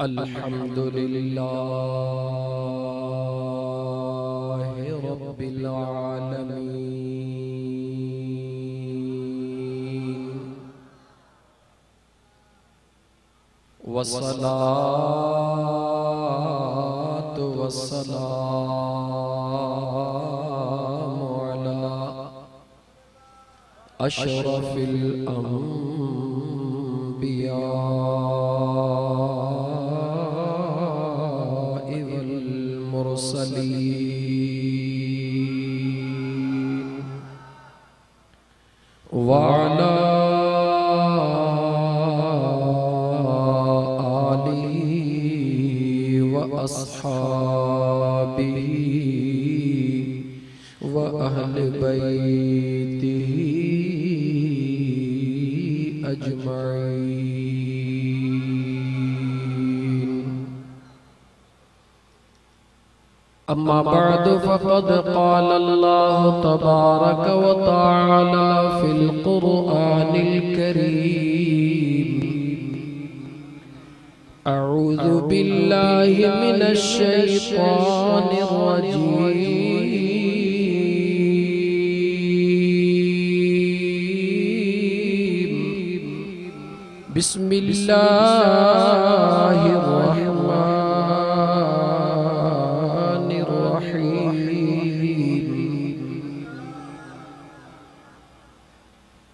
अल्हम्दुलिल्लाहि रब्बिल आलमीन वस्सलातु वस्सलामु अला अशरफिल अंबिया वअला आलिहि व अस्हाबिहि व अहले बैतिहि अजमईन। अम्मा बअद फ़क़द क़ाल अल्लाहु तबारक व तआला फ़िल क़ुरआनिल करीम अऊज़ु बिल्लाहि मिनश शैतानिर रजीम। बिस्मिल्लाहिर रहमानिर रहीम।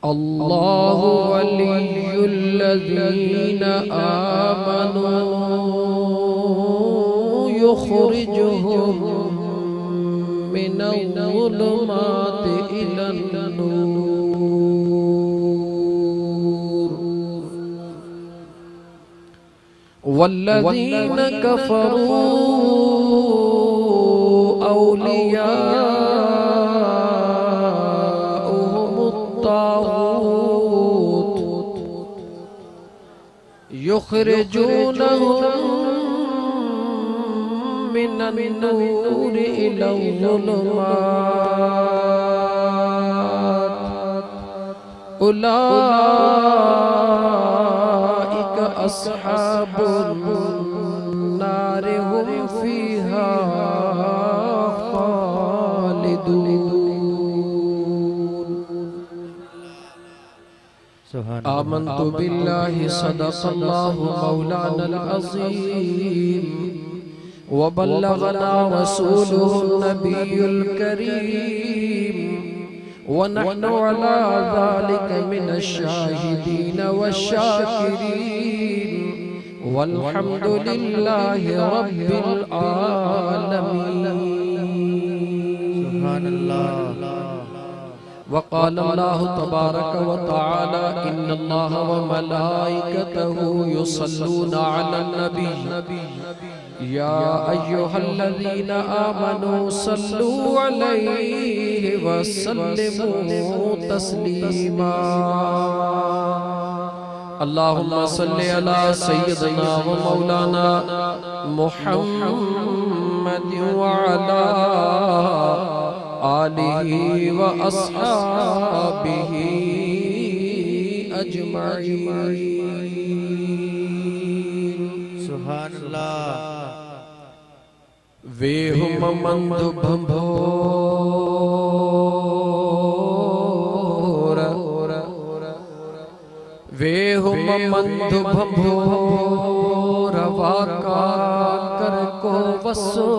अल्लाहु वलियुल्लज़ीना आमनू युख़रिजुहुम मिनज़्ज़ुलुमाति इलन्नूर वल्लज़ीना कफ़रू औलियाउहुमुत ताग़ूत युख़रिजूनहुम मिनन नूर इलज़्ज़ुलुमात उलाइका अस्हाबुन नार हुम फ़ीहा ख़ालिदून। आमन्तु बिल्लाहि सदक़ल्लाहु मौलानल अज़ीम व बल्लगना रसूलुहुन नबियुल करीम व नहनु अला ज़ालिका मिनश शाहिदीन वश्शाकिरीन वल्हम्दुलिल्लाहि रब्बिल आलमीन। सुभानअल्लाह। वक़ाल अल्लाहु तबारक व तआला इन्नल्लाह व मलाइकतहु युसल्लूना अलन नबी या अय्युहल्लज़ीना आमनू सल्लू अलैहि व सल्लिमू तस्लीमा। अल्लाहुम्मा सल्लि अला सय्यिदना व मौलाना मुहम्मद व अला आलिहि व अस्हाबिहि अजमईन। सुभानअल्लाह। वेहुम मंदु भंभोर वेहुम मंदु भंभोर वाका कर को वसो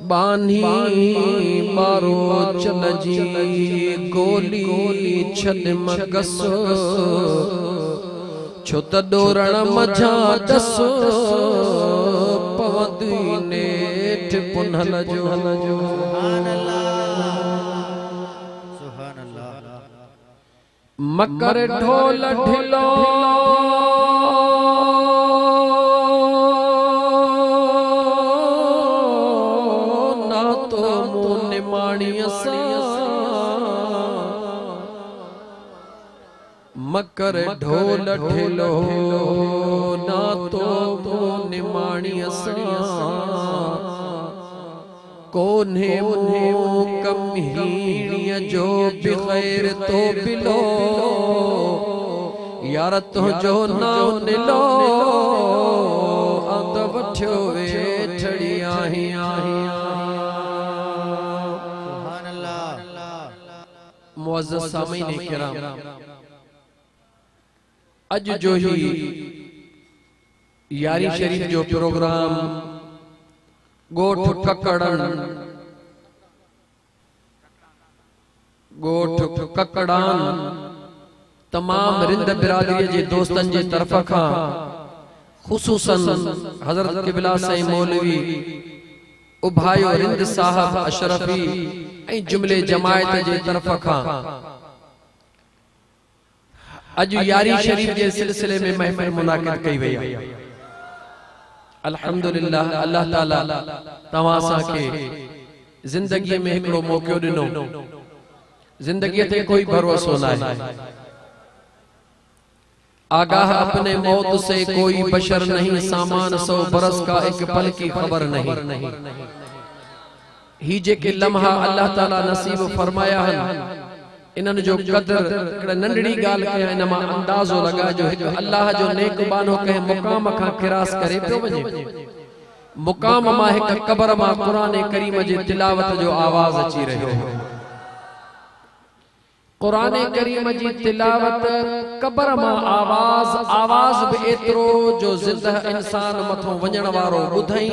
बानी मारो चल जी गोली छद मगसो छो त डोरण मझा दसो पवंदी नेठ पुनहल जो। मकर ढोल ढिलो ना तो मुन माणिय सा मकर ढोल ढिलो ना तो मुन माणिय सा कोन्हे कम हीणिय जो बग़ैर तो बिलो यार तुझो नाम निलो अंत वठ्यो वेठड़ी आही सुभान अल्लाह। मुअज़्ज़ज़ सामीन किराम, अज जो ही यारी शरीफ जो प्रोग्राम गोठ ककड़ान तमाम रिंद बिरादरी जे दोस्तन जे तरफ का खुसूसन हजरत क़िबला साईं मौलवी उभायो रिंद साहब अशरफी ऐं जुमले जमायत जे तरफ का अज यारी शरीफ जे सिलसिले में महफिल मुनाकिद कई वई आहे। अल्हम्दुलिल्लाह, अल्लाह ताला तवां साके जिंदगी में एकड़ो मौको दिनो। जिंदगी ते कोई भरोसो ना है, आगाह अपने मौत से कोई बशर नहीं, सामान 100 बरस का एक पल की खबर नहीं। ही जे के लम्हा अल्लाह ताला नसीब फरमाया हन, इनन जो कदर नंढड़ी गाल के इनमा अंदाजो लगा जो एक अल्लाह जो नेक बानो कहे मुकाम का किरास करे पियो वजे। मुकाम मा एक कबर मा कुरान करीम जे तिलावत जो आवाज अची रहियो। कुरान करीम जी तिलावत कबर मा आवाज भी एतरो जो जिंदा इंसान मथो वणन वारो बुधई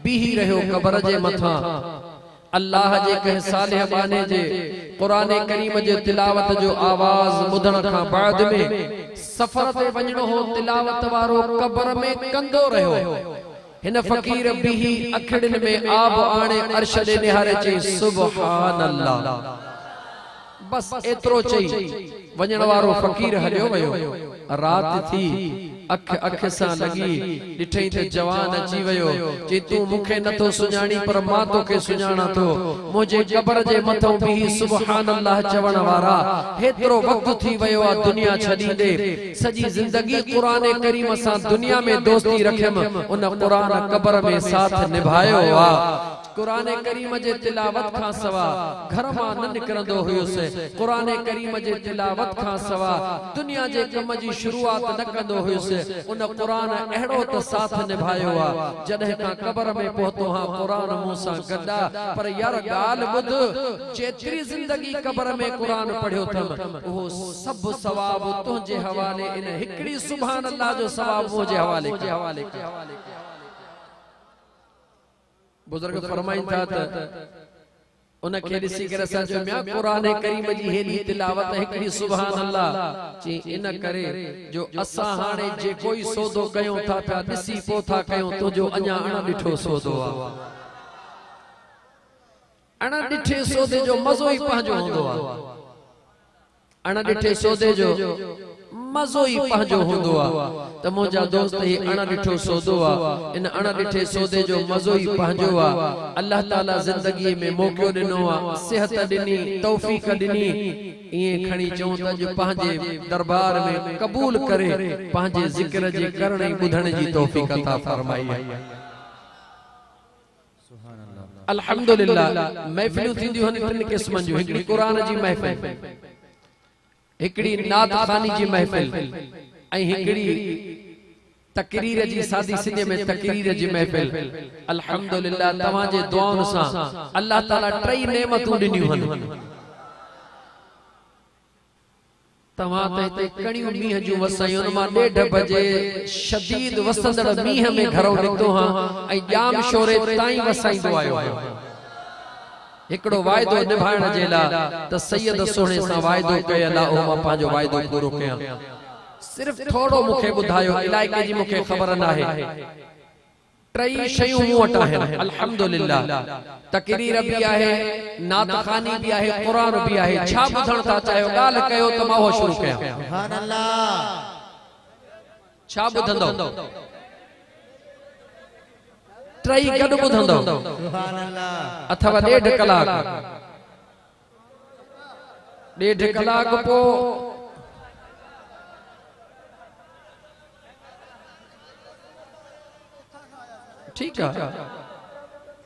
बीही रहियो कबर जे मथा। अल्लाह जे कहे सालिह बाने जे कुरान करीम जे तिलावत जो आवाज बुधण का बाद में सफर ते वणनो हो तिलावत वारो कबर में कंदो रहियो। हिन फकीर बीही अखड़न में आब आणे अर्श दे निहारे चे सुभान अल्लाह। बस एतरो चई वणन वारो फकीर हलियो वयो। रात थी अख अख सा लगी डिठई ते जवान अची वयो जे तू मुखे नथो सुञाणी पर मां तोखे सुञाणा थो। मुझे कबर जे मथो भी सुभान अल्लाह चवण वारा हेतरो वक्त थी वयो आ दुनिया छडी दे। सजी जिंदगी कुरान करीम सा दुनिया में दोस्ती रखम, उन कुरान कबर में साथ निभायो आ। कुरान करीम जे तिलावत का सवा घर मां न निकरंदो हुयोसे। कुरान करीम जे तिलावत का सवा दुनिया जे कम जी शुरुआत न कंदो हुयोसे। उन कुरान एड़ो त साथ निभायो आ जडे का कबर में पहुतो हां कुरान मूसा गदा। पर यार गाल बुध जेतरी जिंदगी कबर में कुरान पढ़ियो थम वो सब सवाब तुझे हवाले इन हिकड़ी सुभान अल्लाह जो सवाब मुझे हवाले। बुजुर्ग फरमाइन था त उन के दिसी करे सा जो म्या कुरान करीम जी हेली तिलावत हिकड़ी सुभान अल्लाह ची इन करे जो असा हाने जे कोई सौदो कयो था पिया दिसी पोथा कयो तो जो अञा अण डिठो सौदो आ। अण डिठे सौदे जो मजो ही पंहिंजो हूंदो आ। अण डिठे सौदे जो मजो ही पंहिंजो हूंदो आ। त मुंहिंजा दोस्त ही अण डिठो सौदो आ। इन अण डिठे सौदे जो मजो ही पंहिंजो आ। अल्लाह ताला जिंदगी में मौको दिनो आ, सेहत दिनी, तौफीक दिनी। इए खणी चऊं त जो पंहिंजे दरबार में कबूल करे पंहिंजे जिक्र जे करण ऐं ॿुधण जी तौफीक अता फरमाई आहे। सुभान अल्लाह। अल्हम्दुलिल्लाह, महफिलूं थींदियूं आहिनि टिनि क़िस्मनि जूं। हिकिड़ी कुरान जी महफिल, हिकड़ी नात खानी जी महफिल ऐं हिकड़ी तकरीर जी सादी सिंध में तकरीर जी महफिल। अल्हम्दुलिल्लाह, तवां जे दुआउन सा अल्लाह ताला टई नेमतूं ॾिनियूं हन। तवां ते कणियूं मींह जूं वसायूं उन मां 1:30 बजे शदीद वसंदड़ मींह में घरों निकतो हां ऐं जाम शोरे ताईं वसाईंदो आयो। एकड़ो वायदो निभाइण जे ला त सैयद सोने सा वायदो कयल आ, ओ मां पंहिंजो वायदो पूरो कयां। सिर्फ थोड़ो मुखे बुधायो, इलाइके जी मुखे खबर ना है। टई शयूं मूं वटि आहिनि अल्हम्दुलिल्लाह। तकरीर भी आहे, नात खानी भी आहे, कुरान भी आहे। छा बुधण था चाहियो? ॻाल्हि कयो त मां हो शुरू कयां। सुभान अल्लाह। छा बुधंदो? टई गॾु बुधंदो सुभान अल्लाह। अथवा 1.5 कलाक? 1.5 कलाक पो ठीक है।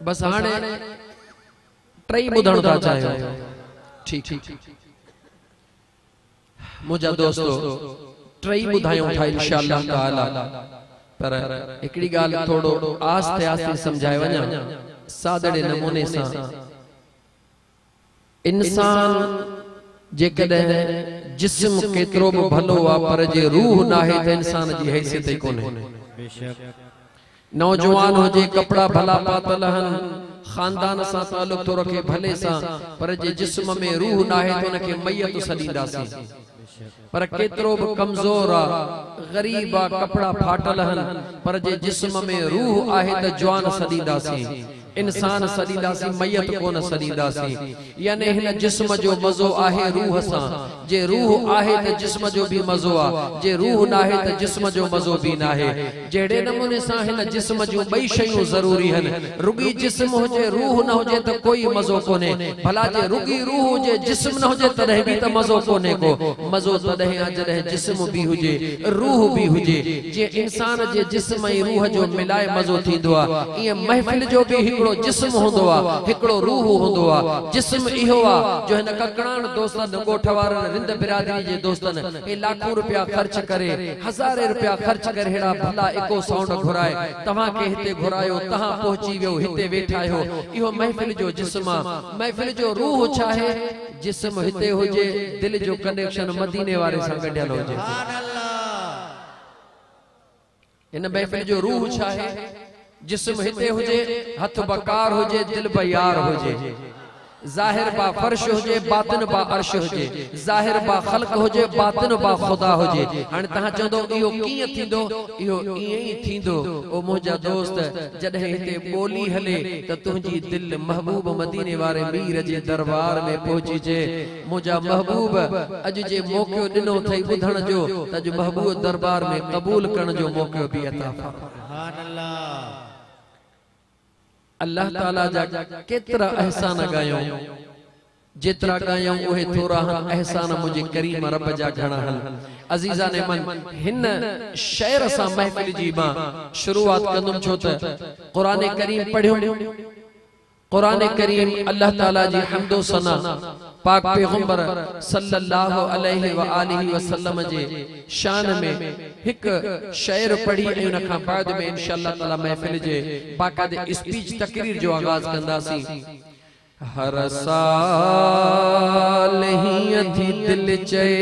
बस हाणे टई बुधण था चाहियो। ठीक। मुझा दोस्तों, ट्रई ॿुधायूं था इंशाअल्लाह ताला पर हिकिड़ी ॻाल्हि थोरो आस्ते आस्ते सम्झाए वञा सादड़े नमूने सां इंसान जेकॾहिं जिस्म केतिरो बि भलो आहे पर जे रूह नाहे त इंसान जी हैसियत ई कोन्हे नौजवान हुजे कपड़ा भला पातल हन खानदान सां ताल्लुक थो रखे भले सां पर जे जिस्म में रूह नाहे त उनखे मैयत सॾींदासीं पर केतिरो बि कमज़ोर आहे गरीब आहे कपड़ा फाटल हन पर जे जिस्म में रूह आहे त जवान सॾींदासीं इंसान सॾींदासीं मैयत कोन सॾींदासीं यानी हिन जिस्म जो मज़ो आहे रूह सां जे रूह आहे त जिस्म जो बि मज़ो आहे जे रूह नाहे त जिस्म जो मज़ो बि नाहे जहिड़े नमूने सां हिन जिस्म जूं ॿई शयूं ज़रूरी आहिनि रुगी जिस्म हुजे रूह न हुजे त कोई मज़ो कोन्हे भला जे रुगी रूह हुजे जिस्म न हुजे तॾहिं बि त मज़ो कोन्हे को मज़ो तॾहिं आहे जॾहिं जिस्म बि हुजे रूह बि हुजे जे इंसान जे जिस्म ऐं रूह जो मिलाए मज़ो थींदो आहे ईअं महफ़िल जो बि हिकिड़ो जिस्म हुंदो आहे हिकिड़ो रूह हुंदो आहे जिस्म इहो आहे जो हिन ककड़ान दोस्तन ॻोठ वारनि रिंद बिरादरी जे दोस्तन हे लाखों रुपया ख़र्च करे हज़ारे रुपया ख़र्च करे हेड़ा भला इको साउंड घुराए तव्हांखे हिते घुरायो तव्हां पहुची वियो हिते वेठा आहियो इहो महफ़िल जो जिस्म आहे महफ़िल जो रूह छा आहे जिस्म हिते हुजे दिल जो कनेक्शन मदीने वारे सां गॾियल हुजे हिन महफ़िल जो रूह छा आहे जिस्म हिते हुजे हथ बकार हुजे दिल बयार हुजे ज़ाहिर बा फर्श हुजे बातिन बा अर्श हुजे ज़ाहिर बा खल्क हुजे बातिन बा खुदा हुजे हाणे तव्हां चवंदो इहो कीअं थींदो इहो ईअं ई थींदो ओ मुंहिंजा दोस्त जॾहिं हिते ॿोली हले त तुंहिंजी दिल महबूब मदीने वारे मीर जे दरबार में पहुचिजे मुंहिंजा महबूब अॼु जे मौक़ो ॾिनो अथई ॿुधण जो त अॼु महबूब दरबार में क़बूल करण जो मौक़ो बि अता फरमाए अल्लाह ताला जा केतरा एहसान गायूं जेतरा गायूं उहे थोरा हन एहसान मुझे करीम रब जा घणा हन अजीजा ने मन हिन शेर सां महफिल जी मां शुरुआत कंदुम छो त कुरान करीम पढ़ियो कुरान करीम अल्लाह ताला जी हम्दो सना पाक पैगंबर सल्लल्लाहु अलैहि व आलिहि वसल्लम जे शान में एक शेर पढ़ी ऐं उन खां बाद में इंशाअल्लाह ताला महफिल जे बाकायदे स्पीच तकरीर जो आगाज कंदासी हर साल ही अधी दिल चए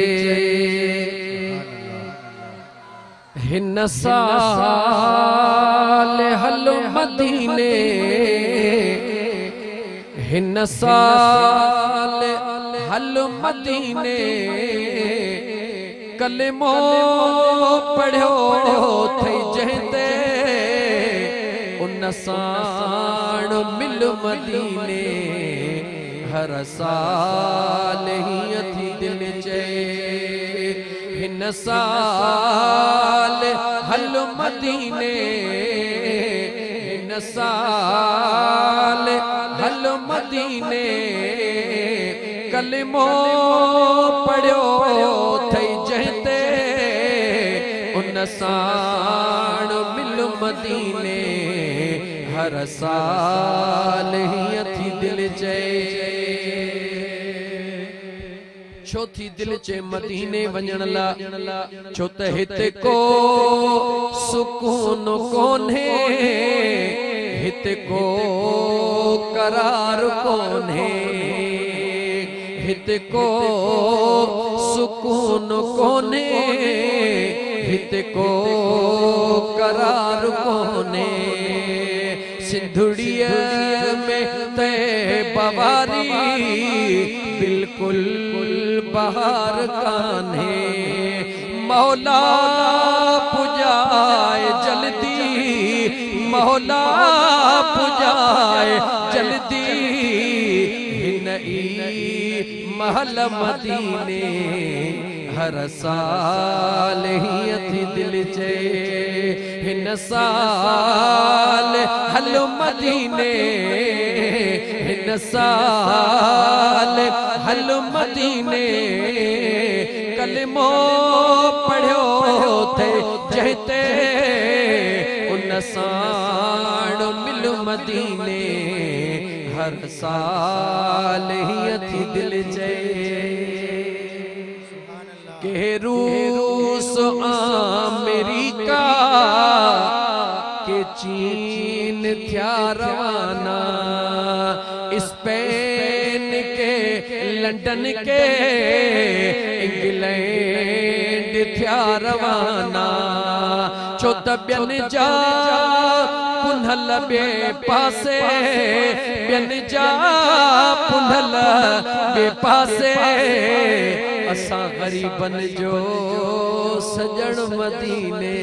हिन साल हलो मदीने हिन साल हल मदीने कलमो पढ़ियो थई जहते उन साण मिल मदीने हर साल ही अथी दिल चए हिन साल हल मदीने हिन साल हल मदीने कलमो पढ़ियो थई जहते उन साण मिल मदीने हर साल ही अथी दिल चए छो थी दिल चे मदीने वञण ला छो त हिते को सुकून कोन्हे हिते को करार कोन्हे हिते को सुकून कोन्हे हिते को करार कोन्हे सिंधुड़िया में ते बवारी बिल्कुल बहार कान्हे मौला पुजाए जल्दी मौला पुजाए जल्दी हिनई महल मदीने हर साल ही अथी दिल चए हिन साल हल मदीने हिन साल हल मदीने कलमो पढ़ियो थे जहते उन साण मिल मदीने हर साल ही अथी दिल चए के रूस अमेरिका के चीन थिया रवाना, स्पेन के लंदन के इंग्लैंड थिया रवाना, छो त ॿियनि जा पुनल ॿिए पासे, ॿियनि जा पुनल ॿिए पासे, असां ग़रीबनि जो सजण मदीने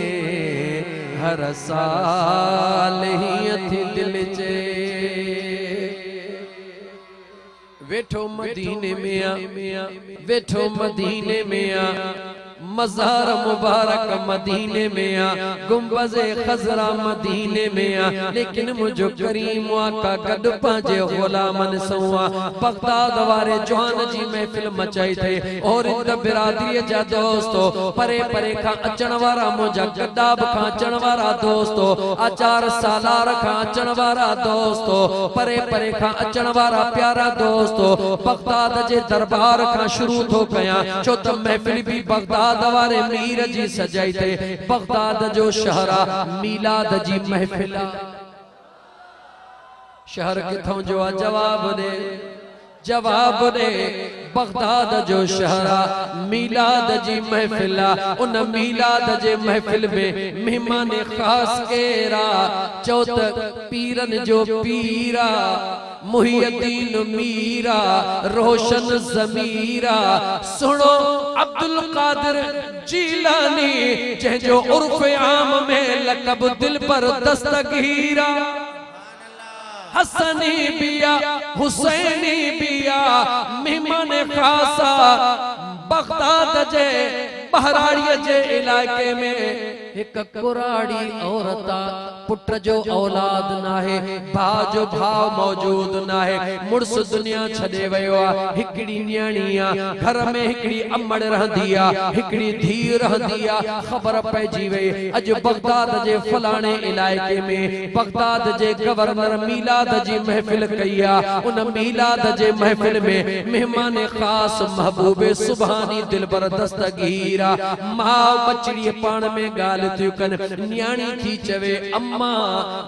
हर साल हीअं थी दिल जे। वेठो मदीने में आ, वेठो मदीने में आ, मज़ार मुबारक मदीने में आ, गुंबज़े खज़रा मदीने में आ, लेकिन मुझो करीम आका गॾु पंहिंजे ग़ुलामनि सां आ। बगदाद वारे जवान जी महफ़िल मचाई थे और इन बिरादरीअ जा दोस्तो, परे परे खां अचण वारा, मुंहिंजा गॾाब खां अचण वारा दोस्तो, आचार सालार खां अचण वारा दोस्तो, परे परे खां अचण वारा प्यारा दोस्तो, बगदाद जे दरबार खां शुरू थो कयां, छो त महफ़िल भी बगदाद वारे मीर जी सजाई थे। बगदाद जो शहरा मीलाद जी महफिल, शहर किथों जो आ जवाब दे, जवाब दे। बगदाद जो शहरा मीलाद जी महफिल, उन मीलाद जे महफिल में मेहमान खास केरा, चौथ पीरन जो पीरा, मुहियद्दीन मीरा, रोशन ज़मीरा, सुनो अब्दुल कादिर जीलानी, जंहिंजो उर्फ आम में लक़ब दिल पर दस्तगीरा, हसनी बिया हुसैनी बिया, मेहमान खासा बगदाद जे बहराड़ीअ जे इलाके में एक कुराड़ी औरता, पुट जो औलाद नाहे, भाउ जो भाउ मौजूद नाहे, मुड़स दुनिया छॾे वियो आ, हिकड़ी न्याणी आ, घर में हिकड़ी अमड़ रहंदी आ, हिकड़ी धीउ रहंदी आ। ख़बर पइजी वई अॼु बगदाद जे फलाणे इलाइके में बगदाद जे गवर्नर मीलाद जी महफिल कई आ। उन मीलाद जे महफिल में मेहमान खास महबूबे सुभानी दिलबर दस्तगीरा, मां बचड़ी पाण में गाल थियूं कनि, न्याणी थी चवे अम्मा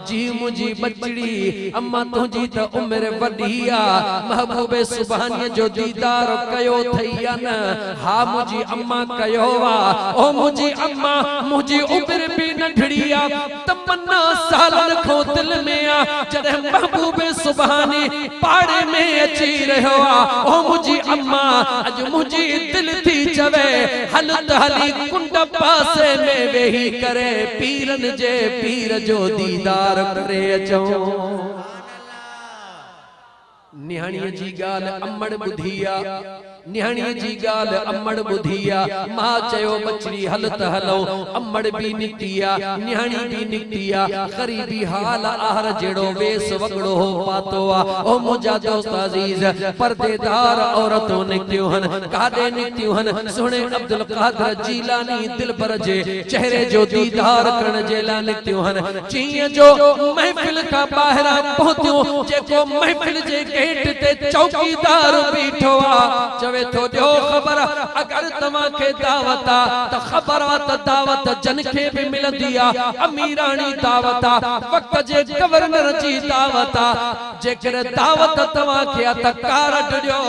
जी मुंहिंजी बचड़ी, अम्मा तुंहिंजी त उमिरि वॾी आ, महबूबे सुभानीअ जो दीदार कयो थई आ न? हा मुंहिंजी अम्मा कयो आ। ओ मुंहिंजी अम्मा मुंहिंजी उमिरि बि नंढड़ी आ, तमन्ना सालनि खां दिल में आ, जॾहिं महबूबे सुभानी पाड़े में अची रहियो आ। ओ मुंहिंजी अम्मा अॼु मुंहिंजी दिल थी चवे हल त हली कुंड पासे में वेही करे पीरन जे पीर जो दीदार करे अचूं। निहाणीअ जी गाल अमड़ बुधिया, निहाणीअ जी गाल अमड़ बुधिया, मां चयो बचड़ी हल त हलो, अमड़ भी निकतिया, निहाणी भी निकतिया, ग़रीबी हाल आहर जेड़ो वेस वगड़ो हो पातो आ। ओ मुंहिंजा दोस्त अजीज पर्देदार औरतों निकतियूं हन, काॾे निकतियूं हन? सुहिणे अब्दुल कादिर जीलानी दिलबर जे चेहरे जो दीदार करण जे लाइ निकतियूं हन। चीअ जो महफिल खां ॿाहिरां पहुतियूं, जेको महफिल जे गेट ते चौकीदार बीठो आ, चवे तो ॾियो ख़बर, अगर तव्हां खे दावत आ त ख़बर आ त दावत जन खे भी मिलंदी आ, अमीराणी दावत आ, वक्त जे गवर्नर जी दावत आ, जेकर दावत तव्हां खे आ त कार्ड ॾियो।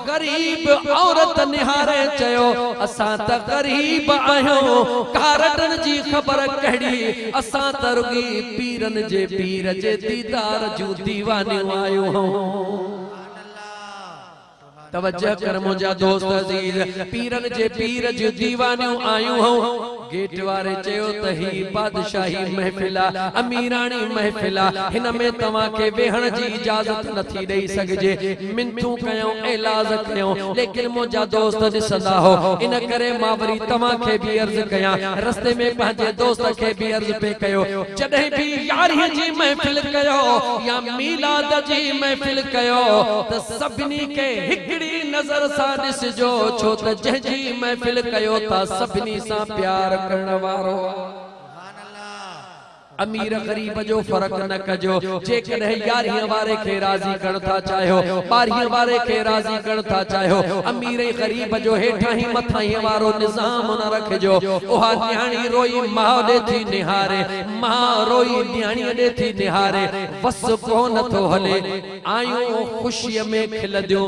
गरीब औरत निहारे चयो असां त गरीब आहियूं, कार्डन जी ख़बर कहिड़ी, असां त रुगी पीरन जे पीर जे दीदार जूं दीवानियूं आहियूं। तवज्जो कर मुंहिंजा दोस्त अजीज, पीरन जे पीर जूं दीवानियूं आयूं हूं। गेट वारे चयो त ही बादशाही महफिल आ, अमीराणी महफिल आ, हिन में तव्हां खे वेहण जी इजाजत नथी ॾेई सघिजे। मिनतूं कयूं, इलाज कयूं, लेकिन मुंहिंजा दोस्त ॾिसंदा हो, इन करे मां वरी तव्हां खे भी अर्ज़ कयां, रस्ते में पंहिंजे दोस्त खे भी अर्ज़ पे कयो, जॾहिं भी यारीअ जी महफिल कयो या मीलाद जी महफिल कयो त सभिनी खे हिकड़ी नज़र सां ॾिसजो, छो त जंहिंजी महफिल कयो था सभिनी सां प्यार करण वारो। अमीर गरीब जो फर्क न कजो जे कदे 11 वारे के राजी करण था चाहियो 12 वारे के राजी करण था चाहियो अमीर गरीब जो हेठा ही मथा ही वारो निजाम न रखजो ओहा न्याणी रोई मां दे थी निहारे मां रोई न्याणी दे थी निहारे बस कोन थो हले आयो खुशी में खिलदियो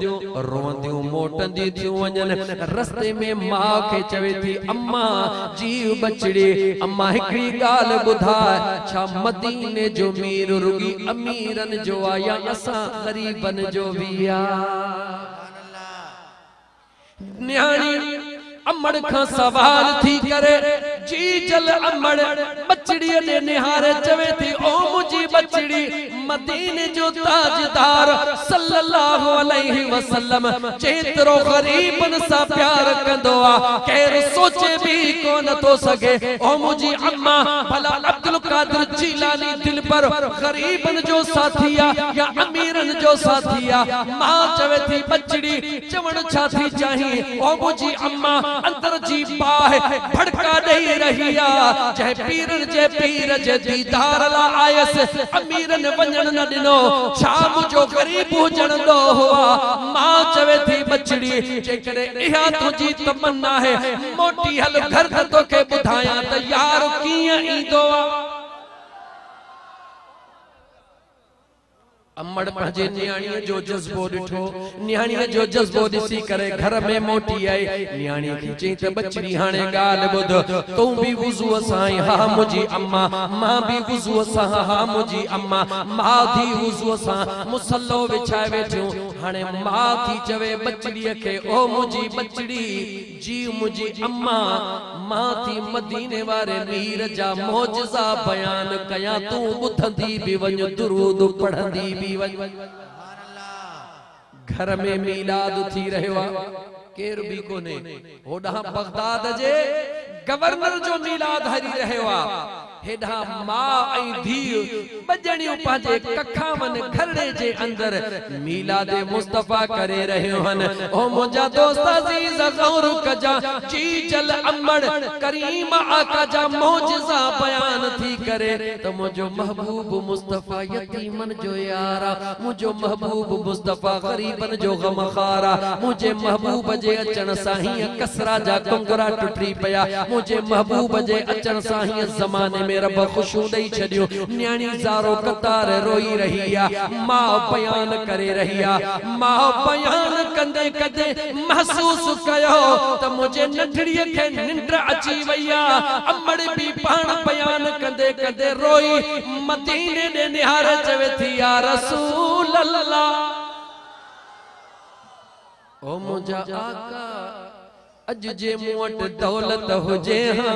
रोंदियो मोटंदी थियूं वञन रस्ते में मां के चवे थी अम्मा जीव बचड़ी अम्मा हिकड़ी गाल बुधाए छा मदीने जो मीर रुगी अमीरन जो आया असा गरीबन जो बिया न्याणी अमड़ का सवाल थी करे जी जल अमड़ बचड़ी ने निहारे चवे थी ओ मुजी बचड़ी मदीने जो ताजदार सल्लल्लाहु अलैहि वसल्लम जेतरो गरीबन सा प्यार कंदो आ केर सोचे भी कोन तो सके ओ मुजी अम्मा भला अब्दुल कादिर जीलानी दिल पर गरीबन जो साथिया या अमीरन जो साथिया मां चवे थी बचड़ी चवण छा थी चाहिए ओ मुजी अम्मा अंदर जी बाह भड़का दई रहिया जय पीरन जे पीर जे दीदार ला आयस अमीरन वंजन न दिनो छा मुजो गरीब हुजण दो हुआ मां चवे थी बचड़ी जेकरे इहा तुजी तमन्ना है मोटी हल घर तो के बुधाया त यार किया ईंदो अम्मड़ पंहिंजे न्याणीअ जो जज़्बो ॾिठो न्याणीअ जो जज़्बो ॾिसी करे घर में मोटी आई न्याणीअ खे चई त बचड़ी हाणे ॻाल्हि ॿुध तूं बि वुज़ूअ सां हा मुंहिंजी अम्मा मां बि वुज़ूअ सां हा मुंहिंजी अम्मा मां थी वुज़ूअ सां मुसल्लो विछाए वेठियूं हाणे मां थी चवे बचड़ीअ खे ओ मुंहिंजी बचड़ी जी मुंहिंजी अम्मा मां थी मदीने वारे मीर जा मौजज़ा बयान कयां तूं ॿुधंदी बि वञ दुरूद पढ़ंदी बि घर में मीलाद थी रहियो आ केर भी कोने होडा बगदाद जे गवर्नर जो मीलाद हरी रहियो आ हेडा मां ऐं धीउ बजणियूं पंहिंजे कखावन घरड़े जे अंदर मीलाद मुस्तफा करे रहियो हन ओ मुंहिंजा दोस्त अज़ीज़ गौर कजा जी जल अमड़ करीम आका जा मौजज़ा बयान थी करे त मुंहिंजो महबूब मुस्तफा यतीमन जो यारा मुंहिंजो महबूब मुस्तफा गरीबन जो गमखारा मुंहिंजे महबूब जे अचण सां हीअं कसरा जा कुंगरा टुटी पिया मुंहिंजे महबूब जे अचण सां हीअं ज़माने में रब खुशू दई छडियो न्याणी ज़ारो कतार रोई रही आ मां बयान करे रही आ मां बयान कंदे कंदे महसूस कयो त मुझे नंढड़ीअ खे निंड अची वई आ अमड़ भी पाण बयान कंदे कंदे रोई मदीने दे निहारे चवे थी या रसूल अल्लाह ओ मुझा आका अज जे मुवट दौलत हुजे हां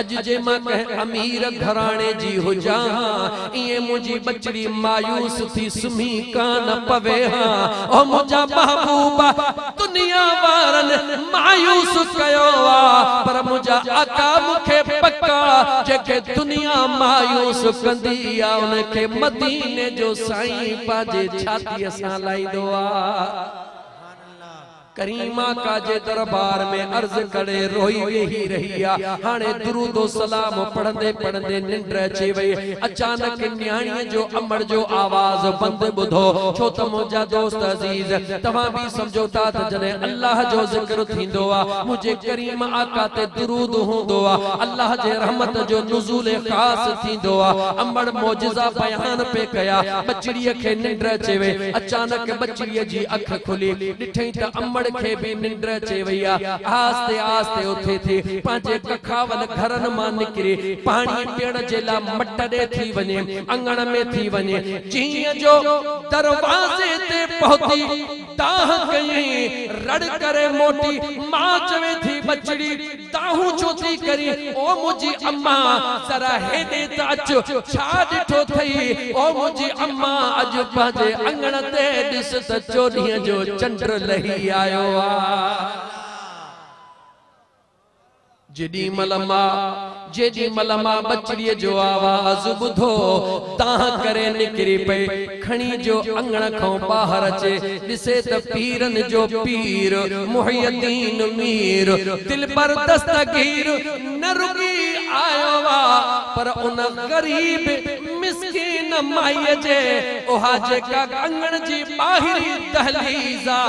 अज जे मां कह अमीर घराणे जी हुजा हां इए मुजी बचड़ी मायूस थी सुमी कान पवे हां ओ मुजा महबूबा दुनिया वारन मायूस कयो आ पर मुजा आका मुखे पक्का जेके दुनिया मायूस कंदी आ उनके मदीने जो साईं पाजे छाती सां लाईंदो आ करीमा का जे दरबार में अर्ज करे रोई वेही रही आ हाने दुरूद ओ सलाम पढ़ंदे पढ़ंदे निंड अची वई अचानक न्याणी जो अमड़ जो आवाज बंद बुधो छो त मुंहिंजा दोस्त अजीज तव्हां भी समझो था त जने अल्लाह जो जिक्र थींदो आ मुझे करीम आका ते दुरूद हूंदो आ अल्लाह जे रहमत जो नुज़ूल खास थींदो आ अमड़ मौजज़ा बयान पे कया बचड़ीअ खे निंड अची वई अचानक बचड़ीअ जी अख खुली ॾिठई त अमड़ के भी निंड अचे वई आ आस्ते आस्ते उथे थी पंहिंजे कखावल घरन मां निकरी पानी पियण जे ला मट दे थी वने अंगण में थी वने जीअं जो दरवाजे ते पहुती दाह कई रड़ करे मोटी मां चवे थी बचड़ी दाहू चोती करी ओ मुजी अम्मा जरा हेडे त अच छा ॾिठो थई ओ मुजी अम्मा अज पंहिंजे अंगण ते ॾिस त चोॾीअ जो चंड लही आयो जिडी मल मां जेडी मलमा बचड़ीअ जो आवाज ॿुधो तां करे निकरी पे खणी जो अंगण खां ॿाहिरि अचे ॾिसे त पीरन जो पीर मुहियद्दीन मीर दिल पर दस्तगीर न रुकी आयो वा पर उन गरीब मिस्कीन माईअ जे ओहा जेका अंगण जी ॿाहिरी दहलीज़ आ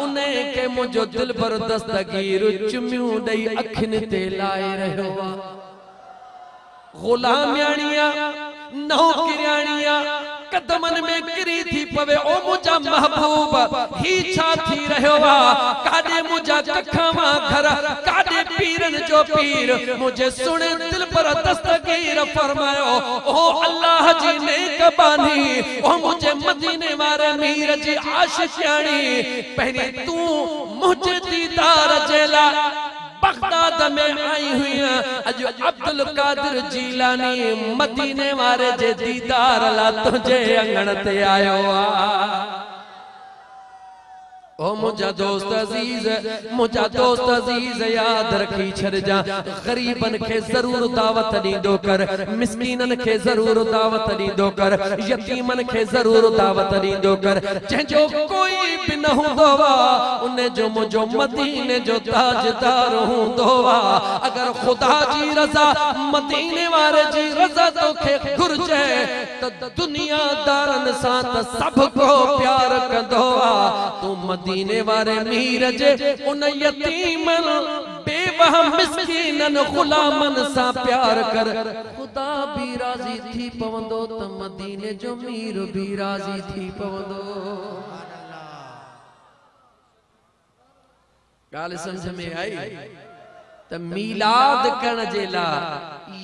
उन के मुंहिंजो दिल पर दस्तगीर चुमियूं ॾेई अखियुनि ते लाए रहियो आ गुलामियाणिया नौकरियाणिया कदमन में किरी थी पवे ओ मुझा महबूब ही छा थी रहियो आ काडे मुझा कखवा घर काडे पीरन जो पीर मुझे सुने दिल पर दस्तगीर फरमायो ओ अल्लाह जी नेक बानी ओ मुझे मदीने वारे मीर जी आशिकानी पहले तू मुझे दीदार जेला बगदाद में आई हुई अज अब्दुल कादिर जीलानी मदीने वारे जे दीदार ला तुझे अंगण ते आयो आ ओ मुझा दोस्त अजीज याद रखी छड़ जा गरीबन के जरूर दावत दीदो कर मिस्कीनन के जरूर दावत दीदो कर यतीमन के जरूर दावत दीदो कर जो कोई भी न हुंदो वा उन्हें जो मुझो मदीने जो ताजदार हुंदो वा अगर खुदा जी रजा मदीने वारे जी रजा तो के घुरजे त दुनिया दारन सा त सब को प्यार कंदो वा तू मदीने वारे मीर जे उन यतीमन बेवह मिस्कीनन गुलामन सा प्यार कर खुदा भी राजी थी पवंदो त मदीने जो मीर भी राजी थी पवंदो गाल समझ में आई त मीलाद करण जेला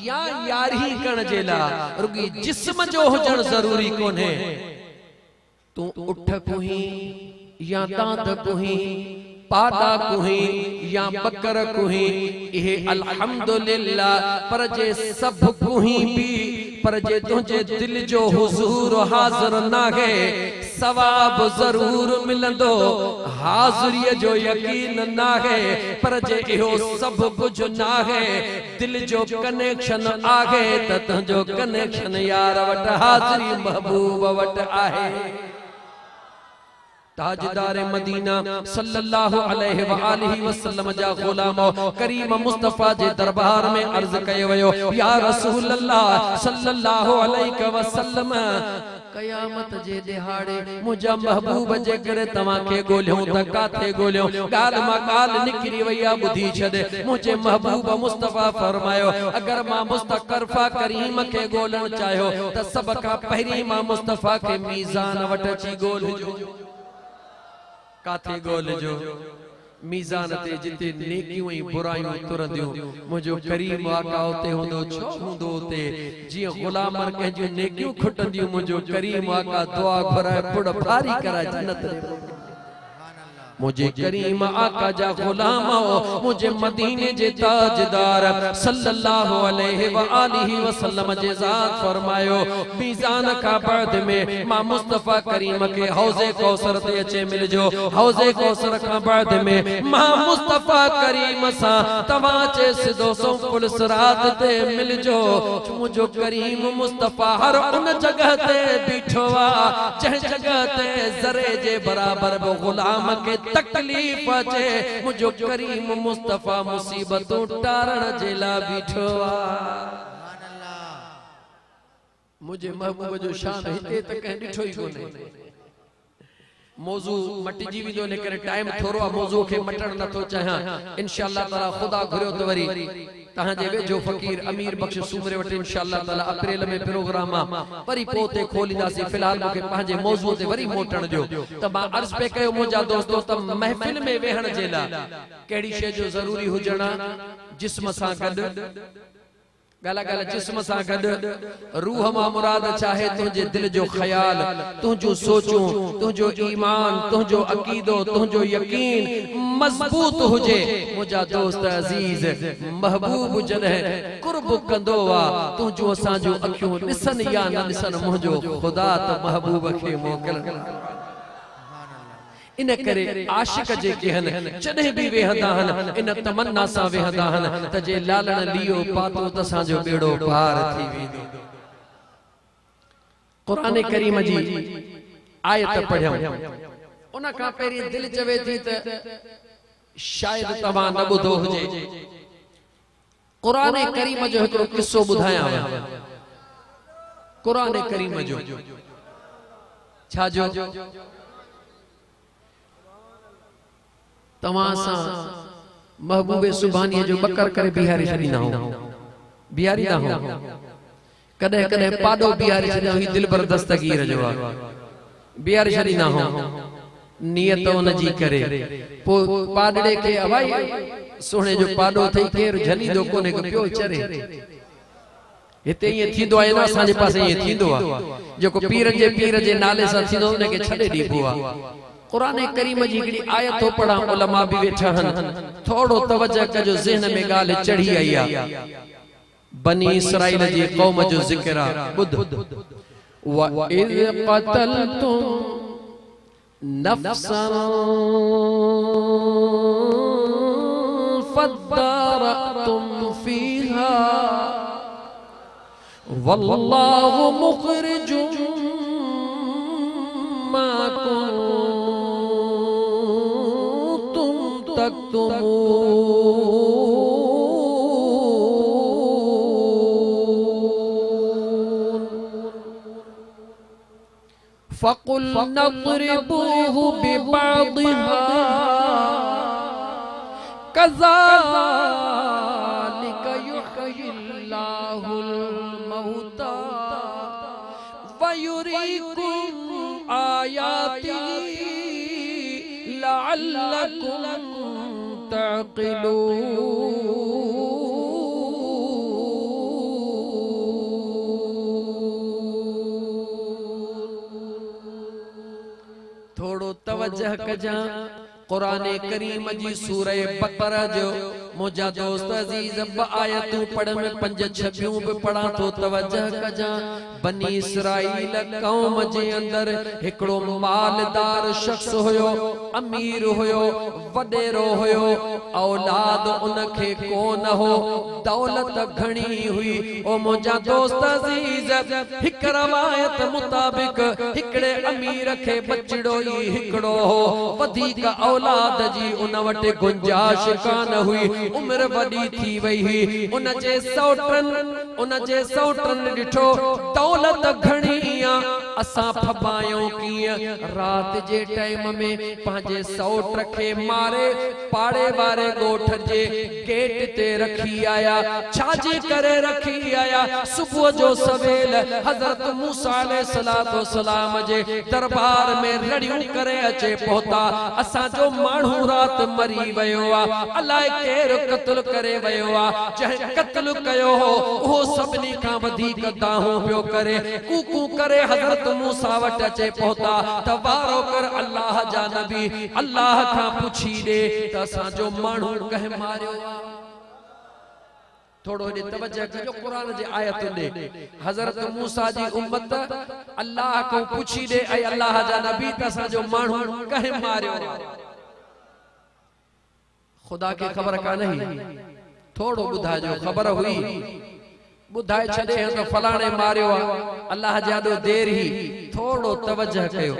या यारी करण जेला रुगी जिस्म जो हुजण जरूरी कोने तू उठ कुही या दांत कुही पादा कुही या बकर कुही ये अल्हम्दुलिल्लाह पर जे सब कुही भी पर जे तुझे दिल जो हुजूर हाजिर ना है सवाब जरूर मिलंदो हाजिरी जो यकीन ना है पर जे इहो सब कुछ ना है दिल जो कनेक्शन आहे त तुझो कनेक्शन यार वट हाजिरी महबूब वट आहे ताजदार मदीना सल्लल्लाहु अलैहि व आलिहि वसल्लम जा गुलाम करीम मुस्तफा जे दरबार में अर्ज कयो वयो या रसूल अल्लाह सल्लल्लाहु अलैहि वसल्लम कयामत जे दिहाड़े मुझा महबूब जे करे तवा के गोलियो त काथे गोलियो गाल मा गाल निकरी वया बुधी छदे मुझे महबूब मुस्तफा फरमायो अगर मां मुस्तकरफा करीम के गोलन चाहो त सब का पहरी मां मुस्तफा के मीजान वट ची गोलजो काथे गोल जो मीजान ते जिते नेकियों ही बुराइयों तुरंदियों मुझो करीम आका होते होंदो छो होंदो ते जी गुलामन के जो नेकियों खुटंदियों मुझो करीम आका दुआ घुराए पुड़ भारी करा जन्नत रे मुझे करीम आका जा गुलाम हो मुझे मदीने जे ताजदार सल्लल्लाहु अलैहि व आलिहि वसल्लम जे जात फरमायो मीजान का बाद में मां मुस्तफा करीम के हौजे कौसर ते अचे मिल जो हौजे कौसर का बाद में मां मुस्तफा करीम सा तवाचे सिदो सो पुलिस रात ते मिल जो मुझो करीम मुस्तफा हर उन जगह ते बिठवा जह जगह ते जरे जे बराबर गुलाम के तकलीफ अचे मुझो करीम मुस्तफा मुसीबतों टारण जेला बिठवा मुझे महबूब जो शान हिते तक ॾिठो ही कोने मौजू मटिजी विजो लेकर टाइम थोरो आ मौजू के मटण नथो चाहियां इंशाअल्लाह ताला खुदा घुरियो त वरी तहां जे वेझो फकीर अमीर बख्श सूमरे वटि इंशाअल्लाह ताला अप्रैल में प्रोग्राम आ वरी पोते खोलींदासी फिलहाल मूंखे पंहिंजे मौजू ते वरी मोटण जो त मां अर्ज़ पे कयो मुंहिंजा दोस्तो त महफिल में वेहण जे लाइ कहिड़ी शइ जो ज़रूरी हुजण जिस्म सां गॾु गाला गाला जिस्म सा गड रूह मा मुराद चाहे तुझे दिल जो ख्याल तुझो सोचो तुझो ईमान तुझो अकीदो तुझो यकीन मजबूत हुजे मुझा दोस्त अजीज महबूब जदे कुर्ब कंदो वा तुझो असा जो अखियों ॾिसन या न ॾिसन मुझो खुदा त महबूब खे मोकल इन करे आशिक जेके हन जॾहिं बि वेहंदा हन इन तमन्ना सां वेहंदा हन त जे लालण लियो पातो त असांजो बेड़ो पार थी वेंदो। क़ुरान करीम जी आयत पढ़ियो उन खां पहिरीं दिलि चवे थी त शायद तव्हां न ॿुधो हुजे। क़ुरान करीम जो हिकिड़ो किस्सो ॿुधायां। क़ुरान करीम जो छा जो तव्हां सां महबूबे सुभानी जो बकर करे बिहारी छॾींदा हो, बिहारी ना हो कॾहिं कॾहिं पाॾो बिहारी छॾिया ही दिलबर दस्तगीर जो आहे बिहारी छॾींदा हो नियत उन जी करे पो पाॾड़े खे भाई सोने जो पाॾो थई केर झलींदो कोने को पियो चरे हिते ईअं थींदो आहे न असांजे पासे ईअं थींदो आहे जेको पीर जे नाले सां थींदो उनखे छॾे ॾिबो आहे। क़ुरान करीम जी हिकिड़ी आयत पढ़ा उलमा भी वेठा हन थोड़ो तवज्जो कजो ज़हन में ॻाल्हि चढ़ी आई आहे। बनी इसराइल जी क़ौम जो ज़िक्र आहे ॿुध व इज़ क़तलतुम नफ्सन फद्दारअतुम फीहा वल्लाहु मुखरिजुम मा कुंतुम तक्तुमून फक़ुलना ضربوه ببعضها كذلك يحيي الله الموتى ويريكم آياته لعلكم تعقلون। थोड़ो तवज्जह कजा क़ुरान करीम जी सूरह बकरा जो मुझा दोस्त अजीज ब आयतूं पढ़ में 5-6 भी पढ़ा तो तवज्जह कजा। बनी इसराइल कौम जे अंदर हिकड़ो मालदार शख्स होयो अमीर होयो वडेरो होयो औलाद उनखे कोन हो दौलत घणी हुई। ओ मुझा दोस्त अजीज हिक रवायत मुताबिक हिकड़े अमीर खे बचड़ो ही हिकड़ो हो वधीक औलाद जी उन वटे गुंजाइश कान हुई उम्र वडी थी वई हुई उन जे सौटन ॾिठो दौलत घणी आ असां फबायो कीअं रात जे टाइम में पंहिंजे सौट खे मारे पाड़े वारे ॻोठ जे गेट ते रखी आया। छाजे करे रखी आया सुबुह जो सवेल हज़रत मूसा अलैहिस्सलाम जे दरबार में रड़ियूं करे अचे पहुता असांजो माण्हू रात मरी वयो आ अलाए केर क़त्ल करे वयो आ जंहिं क़त्ल कयो हो उहो सभिनी खां वधीक दाहूं पियो करे कूकू करे हज़रत मूसा वटि अचे पहुता त वारो कर अल्लाह जा नबी अल्लाह खां पुछी ॾे त असांजो माण्हू कंहिं मारियो आ। थोड़ो ने तवज्जो कजो कुरान जे आयतुन ने हजरत मूसा जी उम्मत अल्लाह को पूछी दे ऐ अल्लाह जा नबी तसा जो मानू कहे मारियो खुदा की खबर का नहीं थोड़ो बुधा जो खबर हुई बुधाए छदे तो फलाने मारियो अल्लाह जादो देर ही थोड़ो तवज्जो कयो।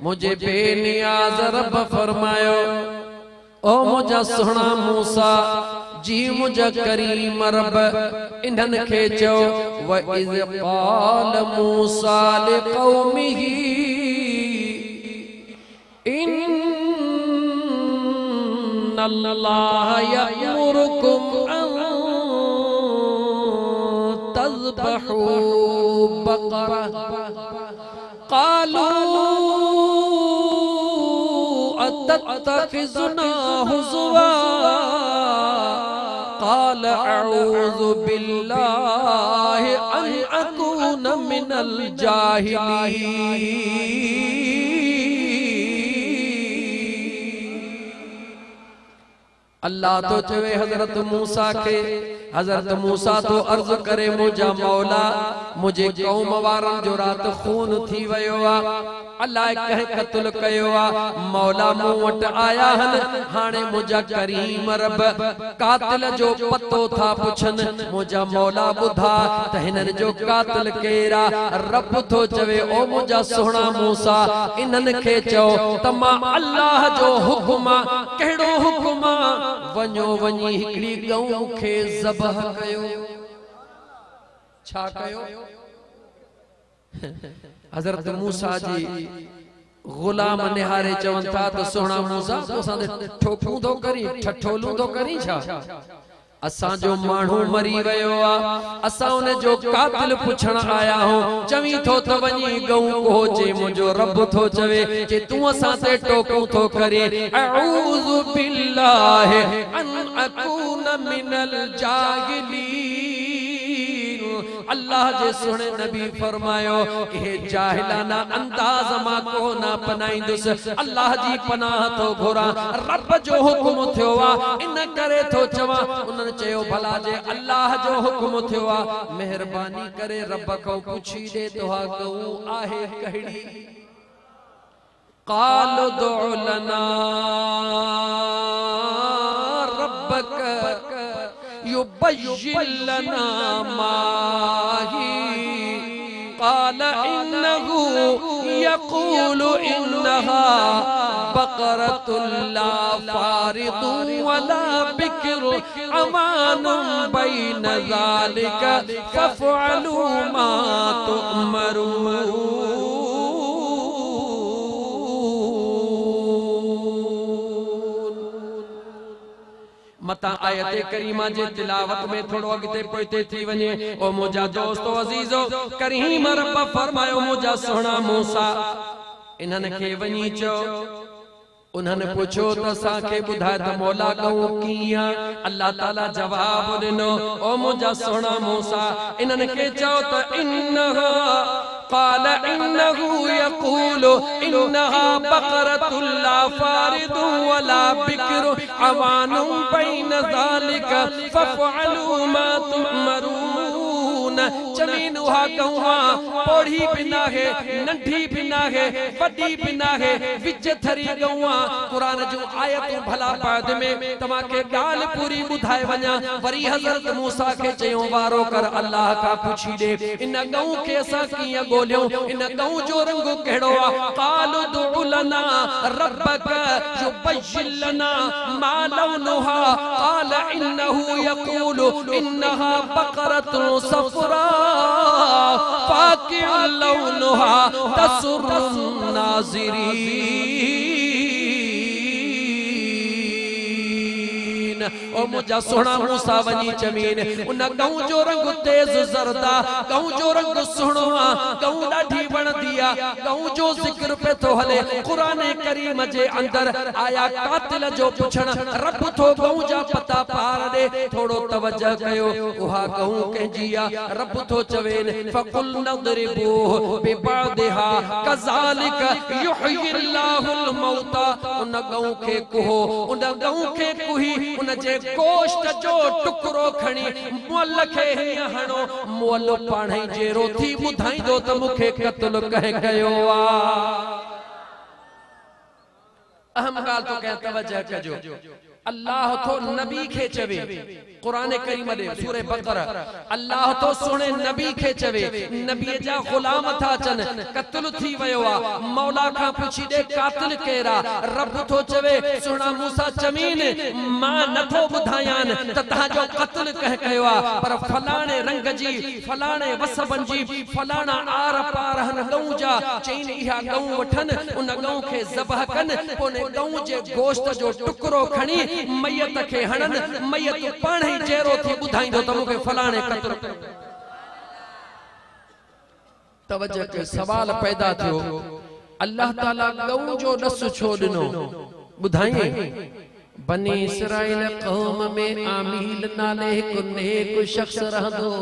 मुझे बेनियाज रब फरमायो ओ मुझा सोहना मूसा जी मुझा करीम रब इन्हन खे चो व इज़ क़ाल मूसा लिक़ौमिही इन्नल्लाह यअमुरुकुम अन तज़बहू बक़रा क़ालू अतत्तखिज़ुना हुज़वा قال أعوذ بالله أن أكون من الجاهلين। अल्लाह तो चवे हजरत मूसा के हज़रत मूसा तो अर्ज करे मुझा मौला मुझे कौम वारन जो रात खून थी वयो आ अल्लाह कहे कत्ल कयो आ मौला मूं वट आया हन हाणे मुझा करीम रब कातिल जो पतो था पुछन मुझा मौला बुधा त हिनन जो कातिल केरा रब थो चवे ओ मुझा सोहणा मूसा इनन के चओ त मां अल्लाह जो हुकुम केड़ो हुकुम वञो वञी हिकड़ी गऊ खे ज़बह कयो छा कयो हज़रत मूसा जी गुलाम निहारे चवन था तो सोहणा मूसा तो सादे ठोकूं तो करी ठठोलूं तो करी छा असा जो मानू मरी वयो आ असा उन जो कातिल पुछण आया हो चवी थो त वनी गऊ को जे मुजो रब थो चवे जे तू असा ते टोकू थो करे अऊज़ु बिल्लाहि अन अकून मिनल जाहिलीन अल्लाह जे सुने नबी फरमायो ए जाहिलाना अंदाज मा को ना पनाइंदुस अल्लाह जी पनाह तो घोरा रब जो हुकुम थियो आ इन करे थो चवा उन चयो भला जे अल्लाह जो हुकुम थियो आ मेहरबानी करे रब को पुछी दे तोहा गऊ आहे कहिड़ी قال ادع لنا ربك يبين لنا ما هي قال إنه يقول إنها بقرة لا فارض ولا بكر عوان بين ذلك فافعلوا ما تؤمرون मता आयत करीमा जे तिलावत में थोड़ो अगते पोइते थी वने ओ मुजा दोस्तो अजीजो करीम रब फरमायो मुजा सोहणा मूसा इन्हन के वनी चो उन्होंने पूछो तो साखे बुधाए तो मौला कहूं किया अल्लाह ताला जवाब दिनो ओ मुजा सोहणा मूसा इन्हन के चो तो इन्नहा قال إنه يقول إنها بقرة لا فارض ولا بكر عوان بين ذلك فافعلوا ما تؤمرون जमीन उहा गौवा पोड़ी बिना है नंढी बिना है वडी बिना है विच थरी गौवा कुरान जो आयत भला बाद में तमा के गाल पूरी बुधाए वना वरी हजरत मूसा के चयो वारो कर अल्लाह का पूछी दे इन गौ के सा किया गोलियो इन गौ जो रंग केड़ो आ कालु दुउ लना रब्बक युबय्यिन लना मा लौनुहा قال انه يقول انها بقرة صفراء فاقع لونها تسر الناظرين ओ मुझा सोहणा मूसा वनी जमीन उन गऊ जो रंग तेज जरदा गऊ जो रंग सुणो आ गऊ ॾाढी वणदी आ गऊ जो जिक्र पे तो हले कुरान करीम जे अंदर आया कातिल जो पुछण रब थो गऊ जा पता पार दे थोड़ो तवज्जो कयो उहा गऊ कंहिंजी आ रब थो चवेन फकुल नदरिबू बिबादिहा कज़ालिक युहयिल्लाहुल मौता उन गऊ खे कुहो उन गऊ खे कुही उन जे गोश्त जो टुकड़ो खणी मोल खे हणो मोल पाणे जेरो थी बुधाइंदो त मुखे कत्ल कहे कयो आ अहम गाल तो कह तवज्जो कजो अल्लाह तो नबी खे चवे कुरान करीम दे सूरह बकरा अल्लाह तो सुने नबी खे चवे नबी जा गुलाम था चन कत्ल थी वयो आ मौला का पूछी दे कातिल केरा रब तो चवे सुना मूसा जमीन मां नथो बुधायान त ता जो कत्ल कह कयो आ पर फलाणे रंग जी फलाणे वसबन जी फलाणा आर पार हन गऊ जा चईन इहा गऊ वठन उन गऊ खे ज़बह कन पोने गऊ जे गोश्त जो टुकड़ो खणी मैयत के हणन मैयत पाणे जेरो थी बुधाइंदो त मुखे फलाणे कत्ल तवज्जो के सवाल पैदा थियो अल्लाह ताला गऊ जो नस छो दिनो बुधाई बनी इसराइल कौम में आमील नाले को नेक शख्स रहंदो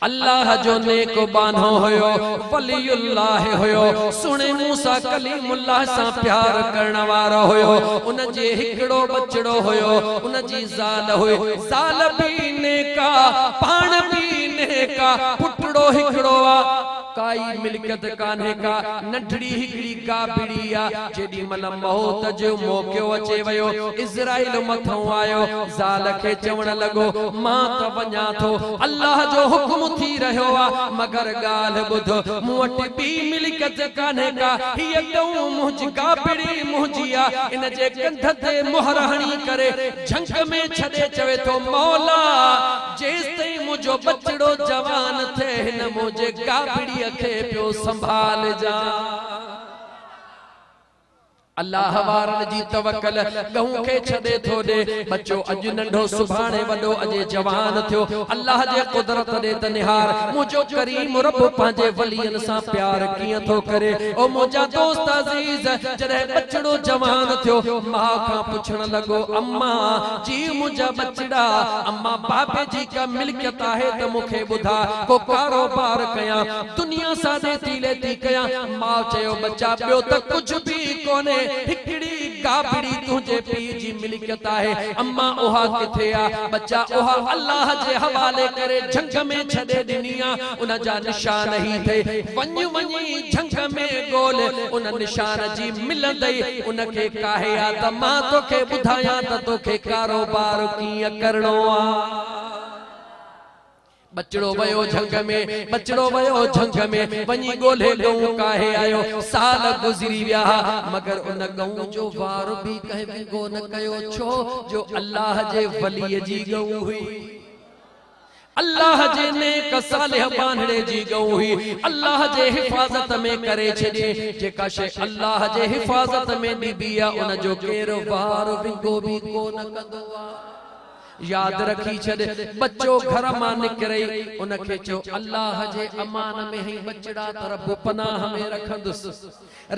अल्लाह जो नेक बानो होयो वलीउल्लाह होयो सुने मूसा कलीमुल्लाह सा प्यार करण वारो होयो उन जे हिकड़ो बचड़ो होयो उन जी ज़ाल होई ज़ाल भी नेका पाण भी नेका पुटड़ो हिकड़ो आ काई मिल्कियत कान्हे का नंढड़ी हिकड़ी गाबड़ी आ जेडी मल मौत जो मौको अचे वयो इज़राइल मथों आयो ज़ाल खे चवण लगो मां त वञा थो अल्लाह जो हुक्म थी रहियो आ मगर गाल बुध मुवट भी मिल्कियत कान्हे का हिय गऊ मुंहिंजी गाबड़ी मुंहिंजी आ इन जे कंध ते मोहर हणी करे झंग में छॾे चवे थो मौला जेसिताईं मुंहिंजो बचड़ो जवान थे हिन मुंहिंजे गाबड़ी खे पियो संभाल जा अल्लाह वारन जी तवक्कल गहू के छदे थो दे बच्चो अज नंढो सुभाणे वडो अजे जवान थियो अल्लाह जे कुदरत दे तनिहार मुजो करीम रब पांजे वलियन सा प्यार किया थो करे ओ मुजा दोस्त अजीज जरे बचड़ो जवान थियो मां का पूछण लगो अम्मा जी मुजा बचड़ा अम्मा बाबे जी का मिल्कियत आहे त मुखे बुधा को कारोबार कया दुनिया सा दे तीले ती कया मां चयो बच्चा पियो त कुछ भी कोने हिकड़ी गाबड़ी तुझे पी जी मिल्कियत आहे अम्मा ओहा किथे आ बच्चा ओहा अल्लाह जे हवाले करे झंग में छडे दिनिया उन जा निशान ही थे वञ वञी झंग में गोल उन निशान जी मिलंदई उन के काहे आ त मां तोखे बुधाया त तोखे कारोबार कीअं करणो आ बचड़ो वयो झंग में बचड़ो वयो झंग में वनी गोले गऊ काहे आयो साल गुजरी विया मगर उन गऊ जो वार भी कहे भी गो न कयो छो जो अल्लाह जे वली जी गऊ हुई अल्लाह जे नेक सालिह बांधड़े जी गऊ हुई अल्लाह जे हिफाजत में करे छे जेका शे अल्लाह जे हिफाजत में डिबिया उन जो केरो वार विंगो भी को न कंदो आ याद रखी छे बच्चो घर मां निकरे उनके चो अल्लाह जे अमान में ही बचड़ा त रब पनाह में रखंदुस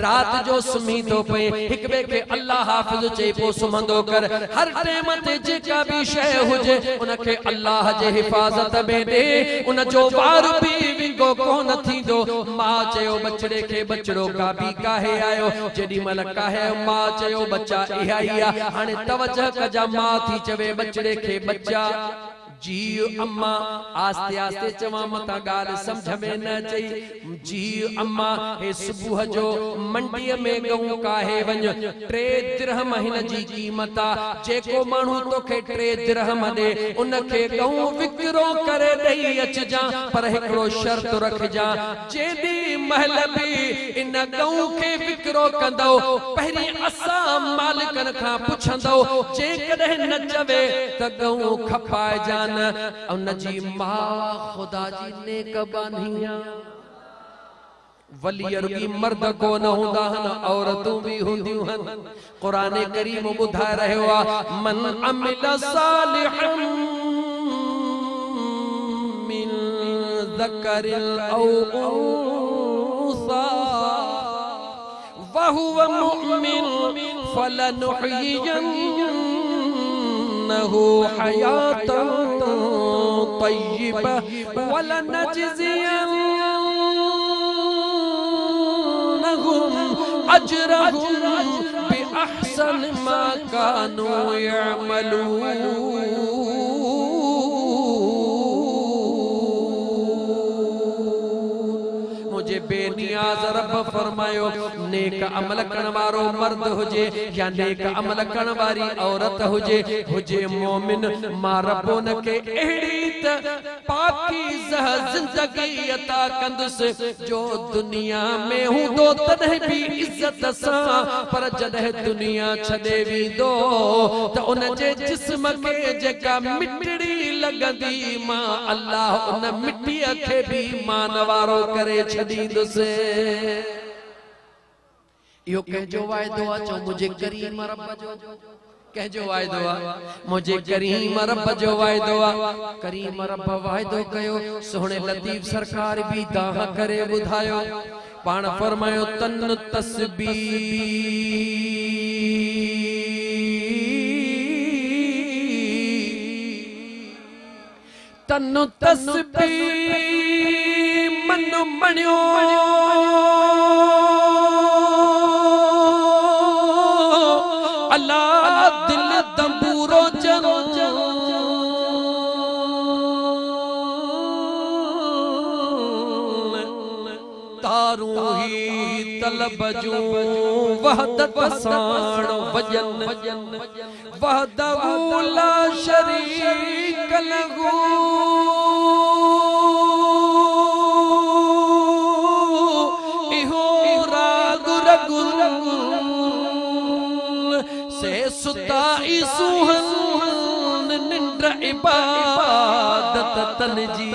रात जो सुमी तो पे हिक बे के अल्लाह हाफिज चे पो सुमंदो कर हर टाइम ते जेका भी शय हुजे उनके अल्लाह जे हिफाजत में दे उन जो वार भी विंगो कोन थींदो मां चयो बचड़े के बचड़ो का भी काहे आयो जेडी मल काहे मां चयो बच्चा इहा ही आ हाने तवज्जो कजा मां थी चवे बचड़े के बच्चा जी अम्मा आस्ते आस्ते चवा मता गाल समझ में न चई जी अम्मा हे सुबह जो मंडी में गऊ काहे वञ 3 दिरहम हिन जी कीमत जेको मानू तोखे 3 दिरहम दे उनखे गऊ विकरो करे दई अच जा पर एकड़ो शर्त रख जा जेदी महल भी इन गऊ के विकरो कंदो पहरी असा मालिकन का पुछंदो जे कदे न चवे त गऊ खपाए जा उन जी मां खुदा जी नेक बानिया वली अरबी मर्द को न हुंदा हन औरतूं भी हुंदियूं हन कुरान करीम बुधा रहियो आ मन अमिल सालिहन मिन ज़करिल औ उन्सा व हुवा मुमिन फलनुहयियन हयातन तय्यिबा वलनजज़ियन्नहुम अजरहुम बिअहसन मा कानू यअमलून मुझे बेनियाज रब फरमायो नेक अमल करण वारो मर्द हुजे या नेक अमल करण वारी औरत हुजे मोमिन मां रब उनके एड़ी त पाकीज़ा जिंदगी अता कंदुस जो दुनिया में हूंदो तॾहिं भी इज्जत सां पर जॾहिं दुनिया छॾे वेंदो त उन जे जिस्म के जेका मिटड़ी लगंदी मां अल्लाह उन मिट्टीअ खे भी मान वारो करे छॾींदुसि यो कहजो वायदो आ चो मुझे करीम रब जो कहजो वायदो आ मुझे करीम रब जो वायदो आ करीम रब वायदो कयो सोहणे लतीफ सरकार भी दाह करे बुधायो पाण फरमायो तन तस्बीह तनु तस्बीह मन बणियो अल्लाह दिल तंबूरो जनो तारू ही तलब जूं वहदत साण वजन वहदहु ला शरीक लहू इहो राग रगुल से सुता सुहन निंद्र इबादत तनजी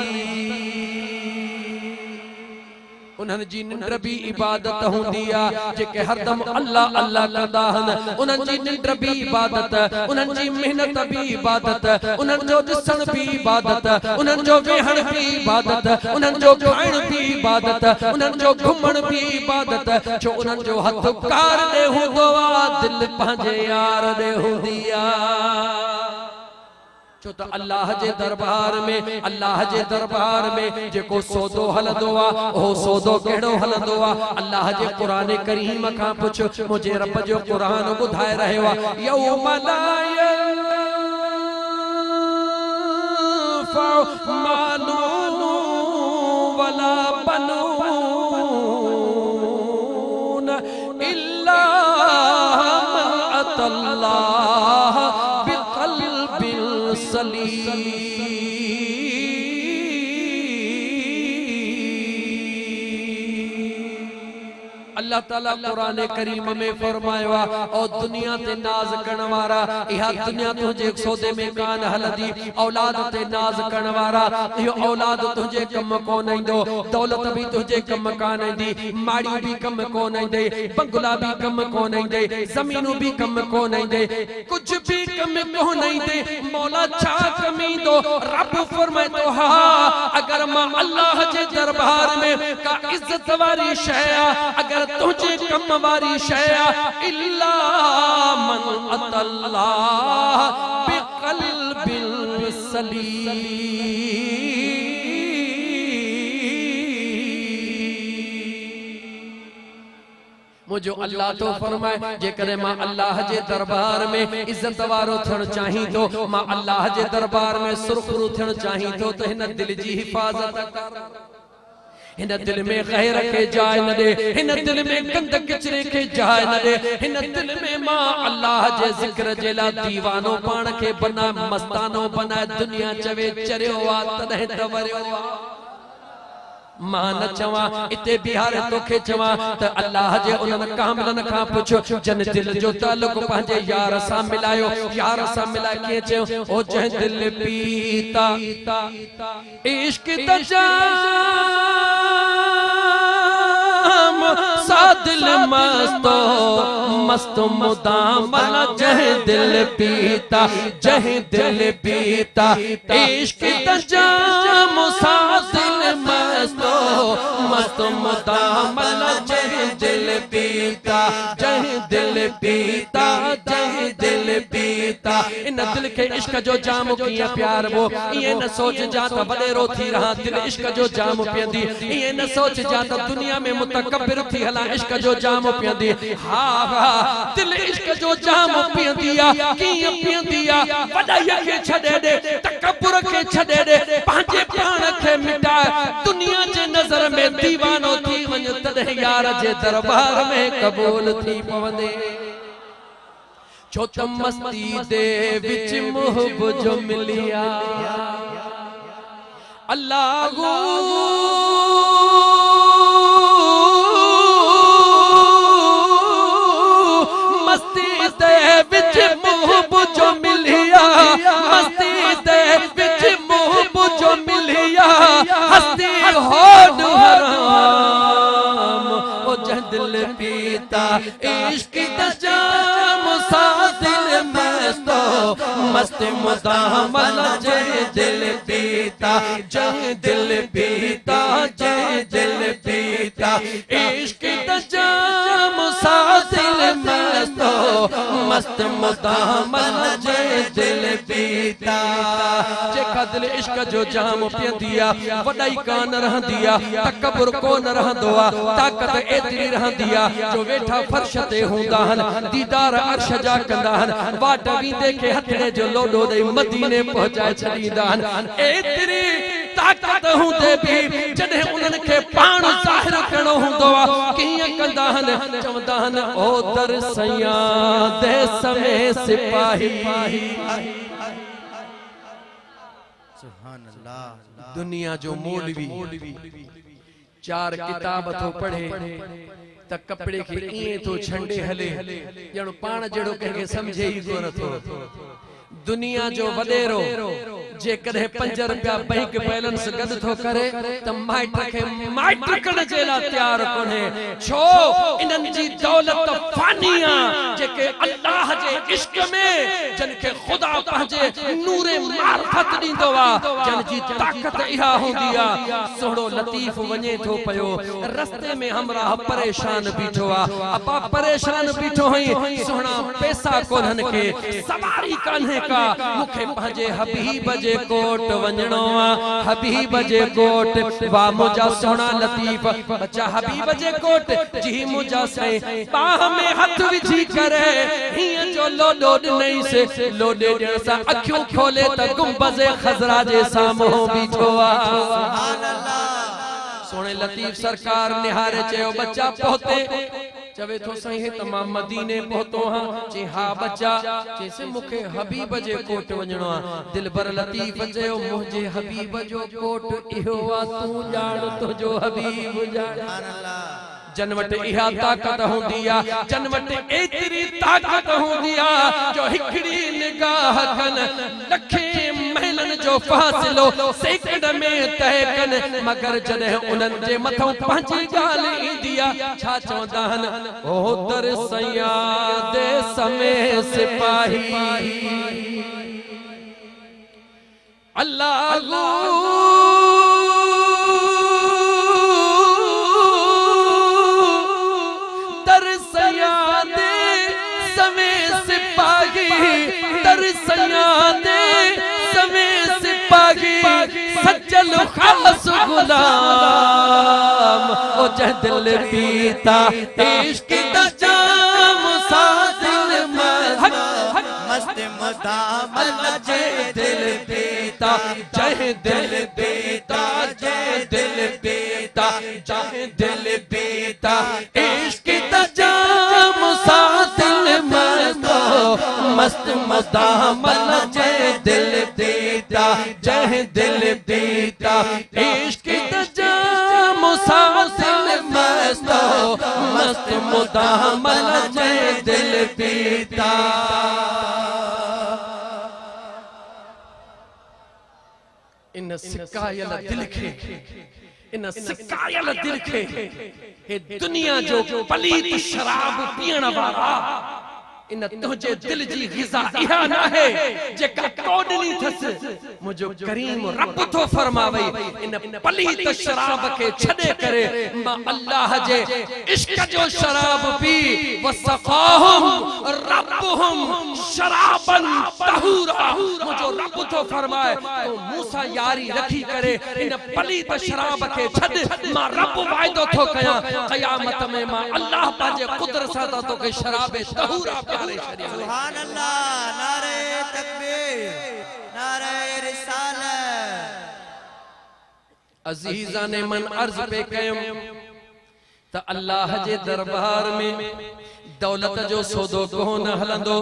उन्हनि जी निंड भी इबादत हूंदी आहे जेके हरदम अल्लाह अल्लाह कंदा आहिनि उन्हनि जी निंड भी इबादत उन्हनि जी मेहनत भी इबादत उन्हनि जो ॾिसण भी इबादत उन्हनि जो वेहण भी इबादत उन्हनि जो खाइण भी इबादत उन्हनि जो घुमण भी इबादत छो उन्हनि जो हथ कार ॾे हूंदो आहे दिलि पंहिंजे यार ॾे हूंदी आहे छो त अल्लाह जे दरबार में जेको सौदो हलंदो आहे ओ सौदो कहिड़ो हलंदो आहे अल्लाह जे क़ुरान करीम खां पुछ मुंहिंजे रब जो क़ुरान ॿुधाए रहियो आहे यौम ला यंफउ मालुन वला बनून इल्ला मन अतल्लाह बिक़ल्बिन सलीम अल्लाह ताला कुरान करीम में फरमायो और दुनिया ते नाज करण वारा इहा दुनिया तुझे सौदे में कान हलदी औलाद ते नाज करण वारा इहो औलाद तुझे कम कोन ईंदो दौलत भी तुझे कम कान ईंदी माड़ी भी कम कोन ईंदे बंगला भी कम कोन ईंदे जमीनू भी कम कोन ईंदे कुछ भी कम कोन ईंदे मौला छा कम ईंदो रब फरमाए तो हा अगर मां अल्लाह जे दरबार में का इज्जत वारी शय अगर तुझे कम वारी शय इल्ला मन अतल्लाह बिक़ल्बिन सलीम मुझो अल्लाह तो फरमाए जेकरे मां अल्लाह जे दरबार में इज्जत वारो थियण चाही तो मां अल्लाह जे दरबार में सुरखरू थियण चाही तो हिन दिल जी हिफाजत कर हिन दिल में गैर के जाय न दे हिन दिल में गंद किचरे के जाय न दे हिन दिल में मां अल्लाह जे जिक्र जे ला दीवानो पाण के बना मस्तानो बना दुनिया चवे चरियो आ तदह तवरियो आ मां न चवा इते बिहार तोखे चवा त अल्लाह जे उन्हनि कामिलन खां पुछो जन दिल जो ताल्लुक पंहिंजे यार सां मिलायो यार सां मिलाए कीअं चयो ओ जंहिं दिल पीता इश्क तजाम सा दिल मस्तो मस्त मुदाम जंहिं दिल पीता इश्क तजाम सा दिल मस्तो मस्त मुदाम जंहिं दिल पीता इन दिल के इश्क जो जाम किया प्यार वो ये न सोच जाता वडेरो थी रहा दिल इश्क जो जाम पियंदी ये न सोच जाता दुनिया में मुतकब्बिर थी हला इश्क जो जाम पियंदी हा हा दिल इश्क जो जाम पियंदी आ कीअं पियंदी आ वडाई के छडे दे तकब्बुर के छडे दे पंहिंजे प्राण के मिटाए दुनिया जे नजर में दीवानो थी वञ तॾहिं यार जे दरबार में कबूल थी पवंदे छो त मस्ती दे विच मुहब जो मिलिया अल्लाह मस्ती दे विच मुहब जो मिलिया मस्ती दे विच मुहब जो मिलिया हस्ती हो हराम ओ जह दिल पीता इश्क तजाम सा दिल मस्तो मस्त मुदाम जह दिल पीता इश्क तजाम सा दिल मस्तो मस्त मुदामन जे दिल पीता जेका दिल इश्क जो जाम पियंदिया वॾाई कान रहंदिया तकबर कोन रहंदो ताकत एतरी रहंदिया जो वेठा फर्श ते हूंदा हन दीदार अर्श जा कंदा हन वाट वींदे के हथड़े जो लोडो दे मदीने पहुंचाए छॾींदा हन एतरी ताकत हूंदे भी जॾहिं उन्हनि खे पाण ज़ाहिर करणो हूंदो आहे कीअं कंदा हन चवंदा हन ओ दर सैया दे समय सिपाही सुभान अल्लाह दुनिया जो मौलवी चार किताब थो पढ़े त कपड़े के इएं थो छंडे हले ॼण पाण जहिड़ो कंहिंखे सम्झे ई कोन थो दुनिया जो वडेरो जेकॾहिं 5 रुपया बैंक बैलेंस गद थो करे त माइट खे माइट करण जे लाइ तयार कोन्हे छो इन्हनि जी दौलत फानी आहे जेके अल्लाह जे इश्क में जन खे खुदा पंहिंजे नूरे मार्फत ॾींदो आहे जन जी ताकत इहा हूंदी आहे सोहणो लतीफ वञे थो पियो रस्ते में हमराह परेशान बीठो आहे अपा परेशान बीठो हई सोहणा पैसा कोन्हनि के सवारी कान्हे का मुखे पंहिंजे हबीब जे कोट वञणो आहे हबीब जे कोट वाह मुंहिंजा सोहणा लतीफ बच्चा हबीब जे कोट जी मुंहिंजा साईं बाह में हथ विझी करे हीअं जो लोडो ॾिनई से लोडे ॾियण सां अखियूं खोले त गुंबज़ खज़रा जे साम्हूं बीठो आहे सुभान अल्लाह सोने लतीफ सरकार निहारे चयो बच्चा पहुते चवे थो साईं त मां मदीने पहुतो हां चे हा बच्चा चेसे मुखे हबीब जे कोट वञणो आहे दिलबर लतीफ चयो मुंहिंजे हबीब जो कोट इहो आहे तूं ॼाण तुंहिंजो हबीब ॼाण सुभान अल्लाह जन वटि इहा ताकत हूंदी आहे जन वटि एतिरी ताकत हूंदी आहे जो हिकड़ी निगाह कन लखे महलन जो फासिलो सेकड़ में तय कन मगर जॾहिं उन्हनि जे मथां पंहिंजी ॻाल्हि ईंदी आहे छा चवंदा आहिनि ओ दर सैया दे समय सिपाही अल्लाह सज्जल खास गुलाम ओ जह दिल पीता इश्क दा जाम सा दिल मस्त मुदामन जे दिल पीता जह दिल पीता जह दिल पीता जह दिल पीता इश्क दा जाम सा दिल मस्त मुदामन जे दिल पीता जह दिल पीता इश्क दा जाम सा दिल मस्त मुदामन जे दिल पीता इन सिकायल दिल खे इन सिकायल दिल खे हे दुनिया जो पलीत शराब पीण वारा इन तुझे दिल जी ग़िज़ा इहा न है जेका कोडनी थस मुझो करीम रब तो फरमावे इन पलीत शराब के छडे करे मां अल्लाह जे इश्क जो शराब पी वसक़ाहुम रब्बुहुम शराबन तहूरा मुझो रब तो फरमाए तो मूसा यारी रखी करे इन पलीत शराब के छड मां रब वायदो तो कया क़यामत में मां अल्लाह पाजे कुदरत सा तो के शराब तहूरा सुभान अल्लाह नारे तकबीर नारे रिसालत अजीजा ने मन अर्ज पे कयम त अल्लाह जे दरबार में दौलत जो सौदो कोन हलंदो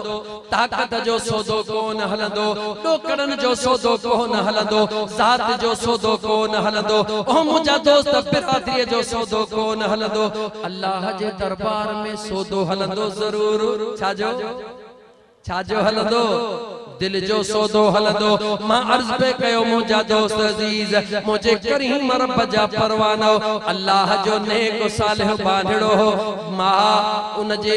ताकत जो सौदो कोन हलंदो डोकड़न जो सौदो कोन हलंदो ज़ात जो सौदो कोन हलंदो ओ मुंहिंजा दोस्त बिरादरी जो सौदो कोन हलंदो अल्लाह जे दरबार में सौदो हलंदो जरूर छाजो हलंदो दिल जो सौदो हलंदो मां अर्ज पे कयो मुंहिंजा दोस्त अजीज मुझे करीम रब जा परवानो अल्लाह जो नेक सालिह बांधड़ो हो मां उन जे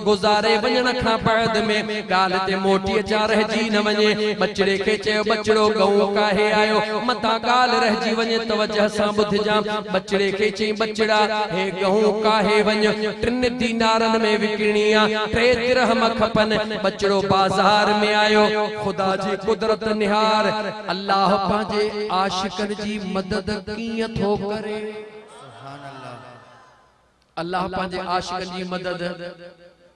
गुज़ारे वञण खां बाद में गाल ते मोटी अचा रहिजी न वञे बचड़े खे चयो बचड़ो गऊ काहे आयो मता गाल रहिजी वञे तवजह सां ॿुधजां बचड़े खे चई बचड़ा हे गऊ काहे वञ 3 दीनारन में विकिणी आ 3 दिरहम खपन बचड़ो बाजार में आयो खुदा जी कुदरत निहार अल्लाह पांजे आशिकन जी मदद कीअं थो करे अल्लाह पांजे आशिकन जी मदद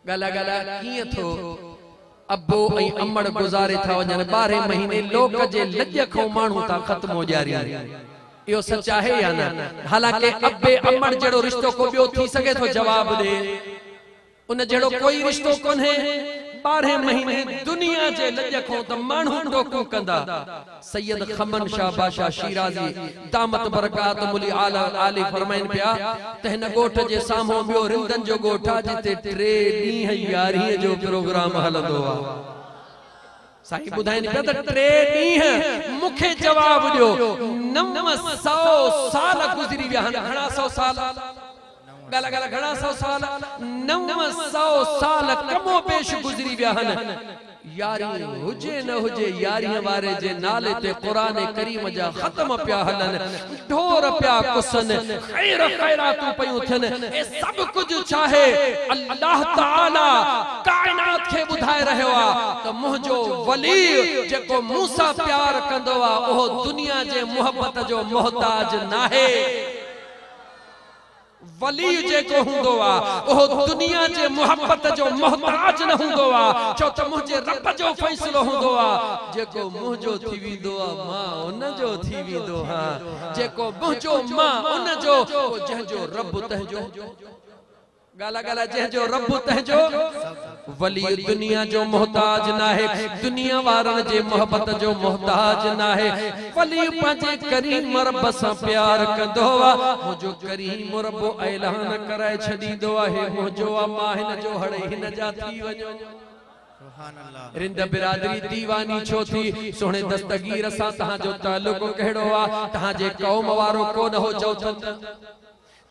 गला गला कीअं थो अबो ऐं अमड़ गुज़ारे था वञनि 12 महीने लोक जे लज खां माण्हू था ख़त्म हो जारी इहो सच आहे या न हालांकि अबे अमड़ जहिड़ो रिश्तो को ॿियो थी सघे थो जवाब ॾे उन जहिड़ो कोई रिश्तो कोन्हे 12 महीने दुनिया जे लज खां त माण्हू टोकू कंदा सैयद खमन शाह बादशाह शिराजी दामत बरकात मुली आली फरमाइन पिया त हिन ॻोठ जे साम्हूं ॿियो रिंदन जो ॻोठ आहे जिते 3 ॾींहं यारीअ जो प्रोग्राम हलंदो आहे साईं ॿुधाइनि पिया त 3 ॾींहं मूंखे जवाब ॾियो 900 साल गुज़री विया आहिनि घणा 100 साल गला गला घणा 100 साल 900 साल कमो पेश गुज़री विया आहिनि यारी हुजे न हुजे यारी वारे जे नाले ते कुरान करीम जा खत्म पिया हलन ढोर पिया कुसन खैर खैरातूं पयूं थियन ए सब कुछ चाहे अल्लाह ताला कायनात खे ॿुधाए रहियो आ त मुंहिंजो वली जेको मूंसा प्यार कंदो आ ओहो दुनिया जे मोहब्बत जो मोहताज नाहे वली जेको हुंदो आ ओह दुनिया जे मोहब्बत जो मोहताज न हुंदो आ छो त मुंहिंजे रब जो फैसलो हुंदो आ जेको मुंहिंजो थी वेंदो आ मां उन जो थी वेंदो हा जेको मुंहिंजो मां उन जो जंहिंजो रब तंहिंजो गाला गाला जंहिंजो रब तंहिंजो वली दुनिया जो मोहताज नाहे दुनिया वारन जे मोहब्बत जो मोहताज नाहे वली पंहिंजे करीम रब सां प्यार कंदो आ मुंहिंजो करीम रब ऐलान कराए छॾींदो आहे मुंहिंजो आ मां हिन जो हड़े हिन जा थी वञो रिंद बिरादरी दीवानी छो थी सोने दस्तगीर सां तव्हांजो ताल्लुक कहिड़ो आ तव्हांजे क़ौम वारो कोन हो चओ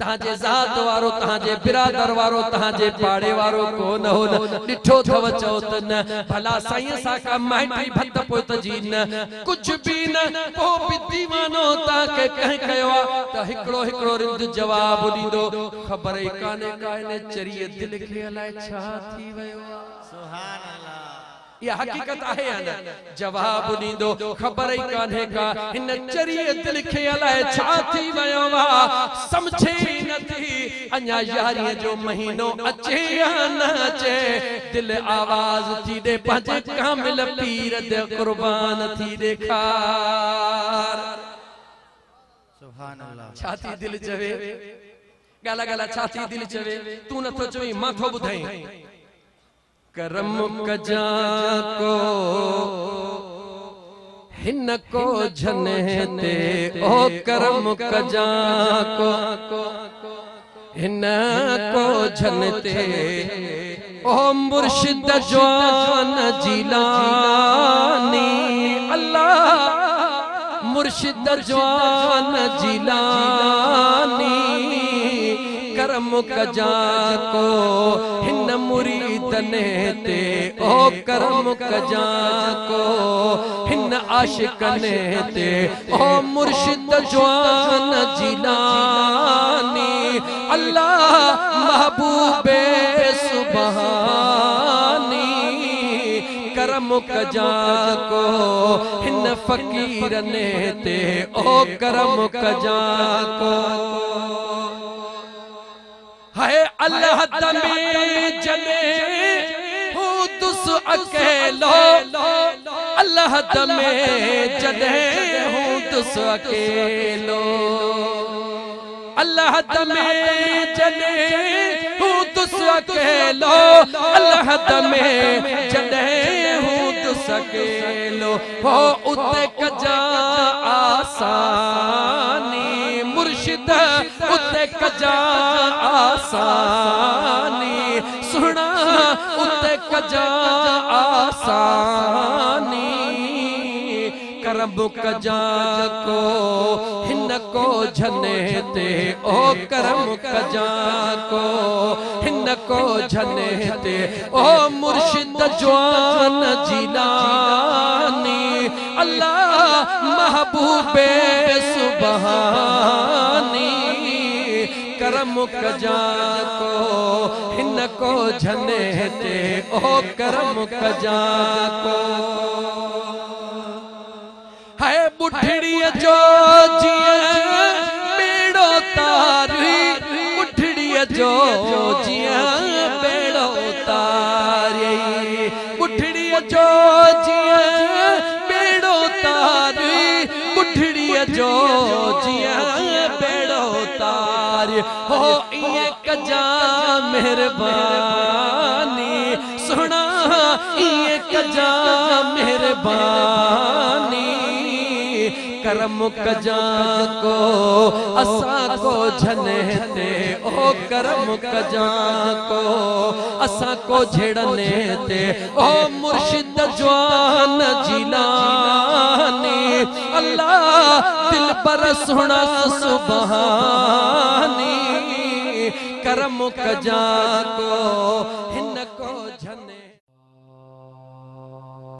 तहाजे ज़ात वारो तहाजे बिरादर वारो तहाजे पाड़े वारो कोन हो डिठो थव चौत न भला साईं सा का माइटी भत पोत जी न कुछ भी न को भी दीवानो ता के कह कयो त हिकड़ो हिकड़ो रिंद जवाब दींदो खबर ई काने काने चरिए दिल खे अलाए छा थी वयो सुभान अल्लाह ये हकीकत आहे या न जवाब दींदो खबर ही कान्हे का इन चरिए दिल खे अलाए छा थी वयो वा समझे नथी अञा यारी जो महीनो अचे या न अचे दिल आवाज थी दे पंहिंजे कामिल पीर दे कुर्बान थी ॾेखार सुभान अल्लाह छाती दिल चवे गाला गाला छाती दिल चवे तू नथो चवी मां थो ॿुधाई करम कजा को हिन को झने ते ओ करम कजा को हिन को झनते ओ मुर्शिद जवान जिलानी अल्लाह मुर्शिद जवान जिलानी करम कजा को हिन मुरीदने ते ओ करम कजा को हिन आशिकने ते ओ मुर्शिद जवान जिलानी अल्लाह महबूबे सुबहानी करम कजा को हिन फकीरने ते ओ करम कजा को है अल्लाह तमे जने हूँ तुस अकेलो अल्लाह तमे जने हूँ तुस अकेलो अल्लाह तमे जने हूँ तुस अकेलो अल्लाह तमे जने हूँ तुस अकेलो हो उते कजा आसानी मुर्शिद उते कजा आसानी सुना उते कजा आसानी कजा को हिन को झने ते ओ करम कजा को हिन को झने ते ओ मुर्शिद जवान जिलानी अल्लाह महबूबे सुबहानी करम कजा को हिन को झने ते ओ करम कजा को है बुढ़ड़ी जो जिया बेड़ो तारी बुढ़ड़ी जो जिया बेड़ो तारी बुढ़ड़ी जो जिया बेड़ो तारी बुढ़ड़ी जो जिया बेड़ो तारी हो ये कजा मेहरबानी सुना ये कजा मेहरबानी करम कजा को असा को झने ते ओ करम कजा को असा को झेड़ने ते ओ मुर्शिद जवान जिलानी अल्लाह दिल पर सुना सुबहानी करम कजा को हिन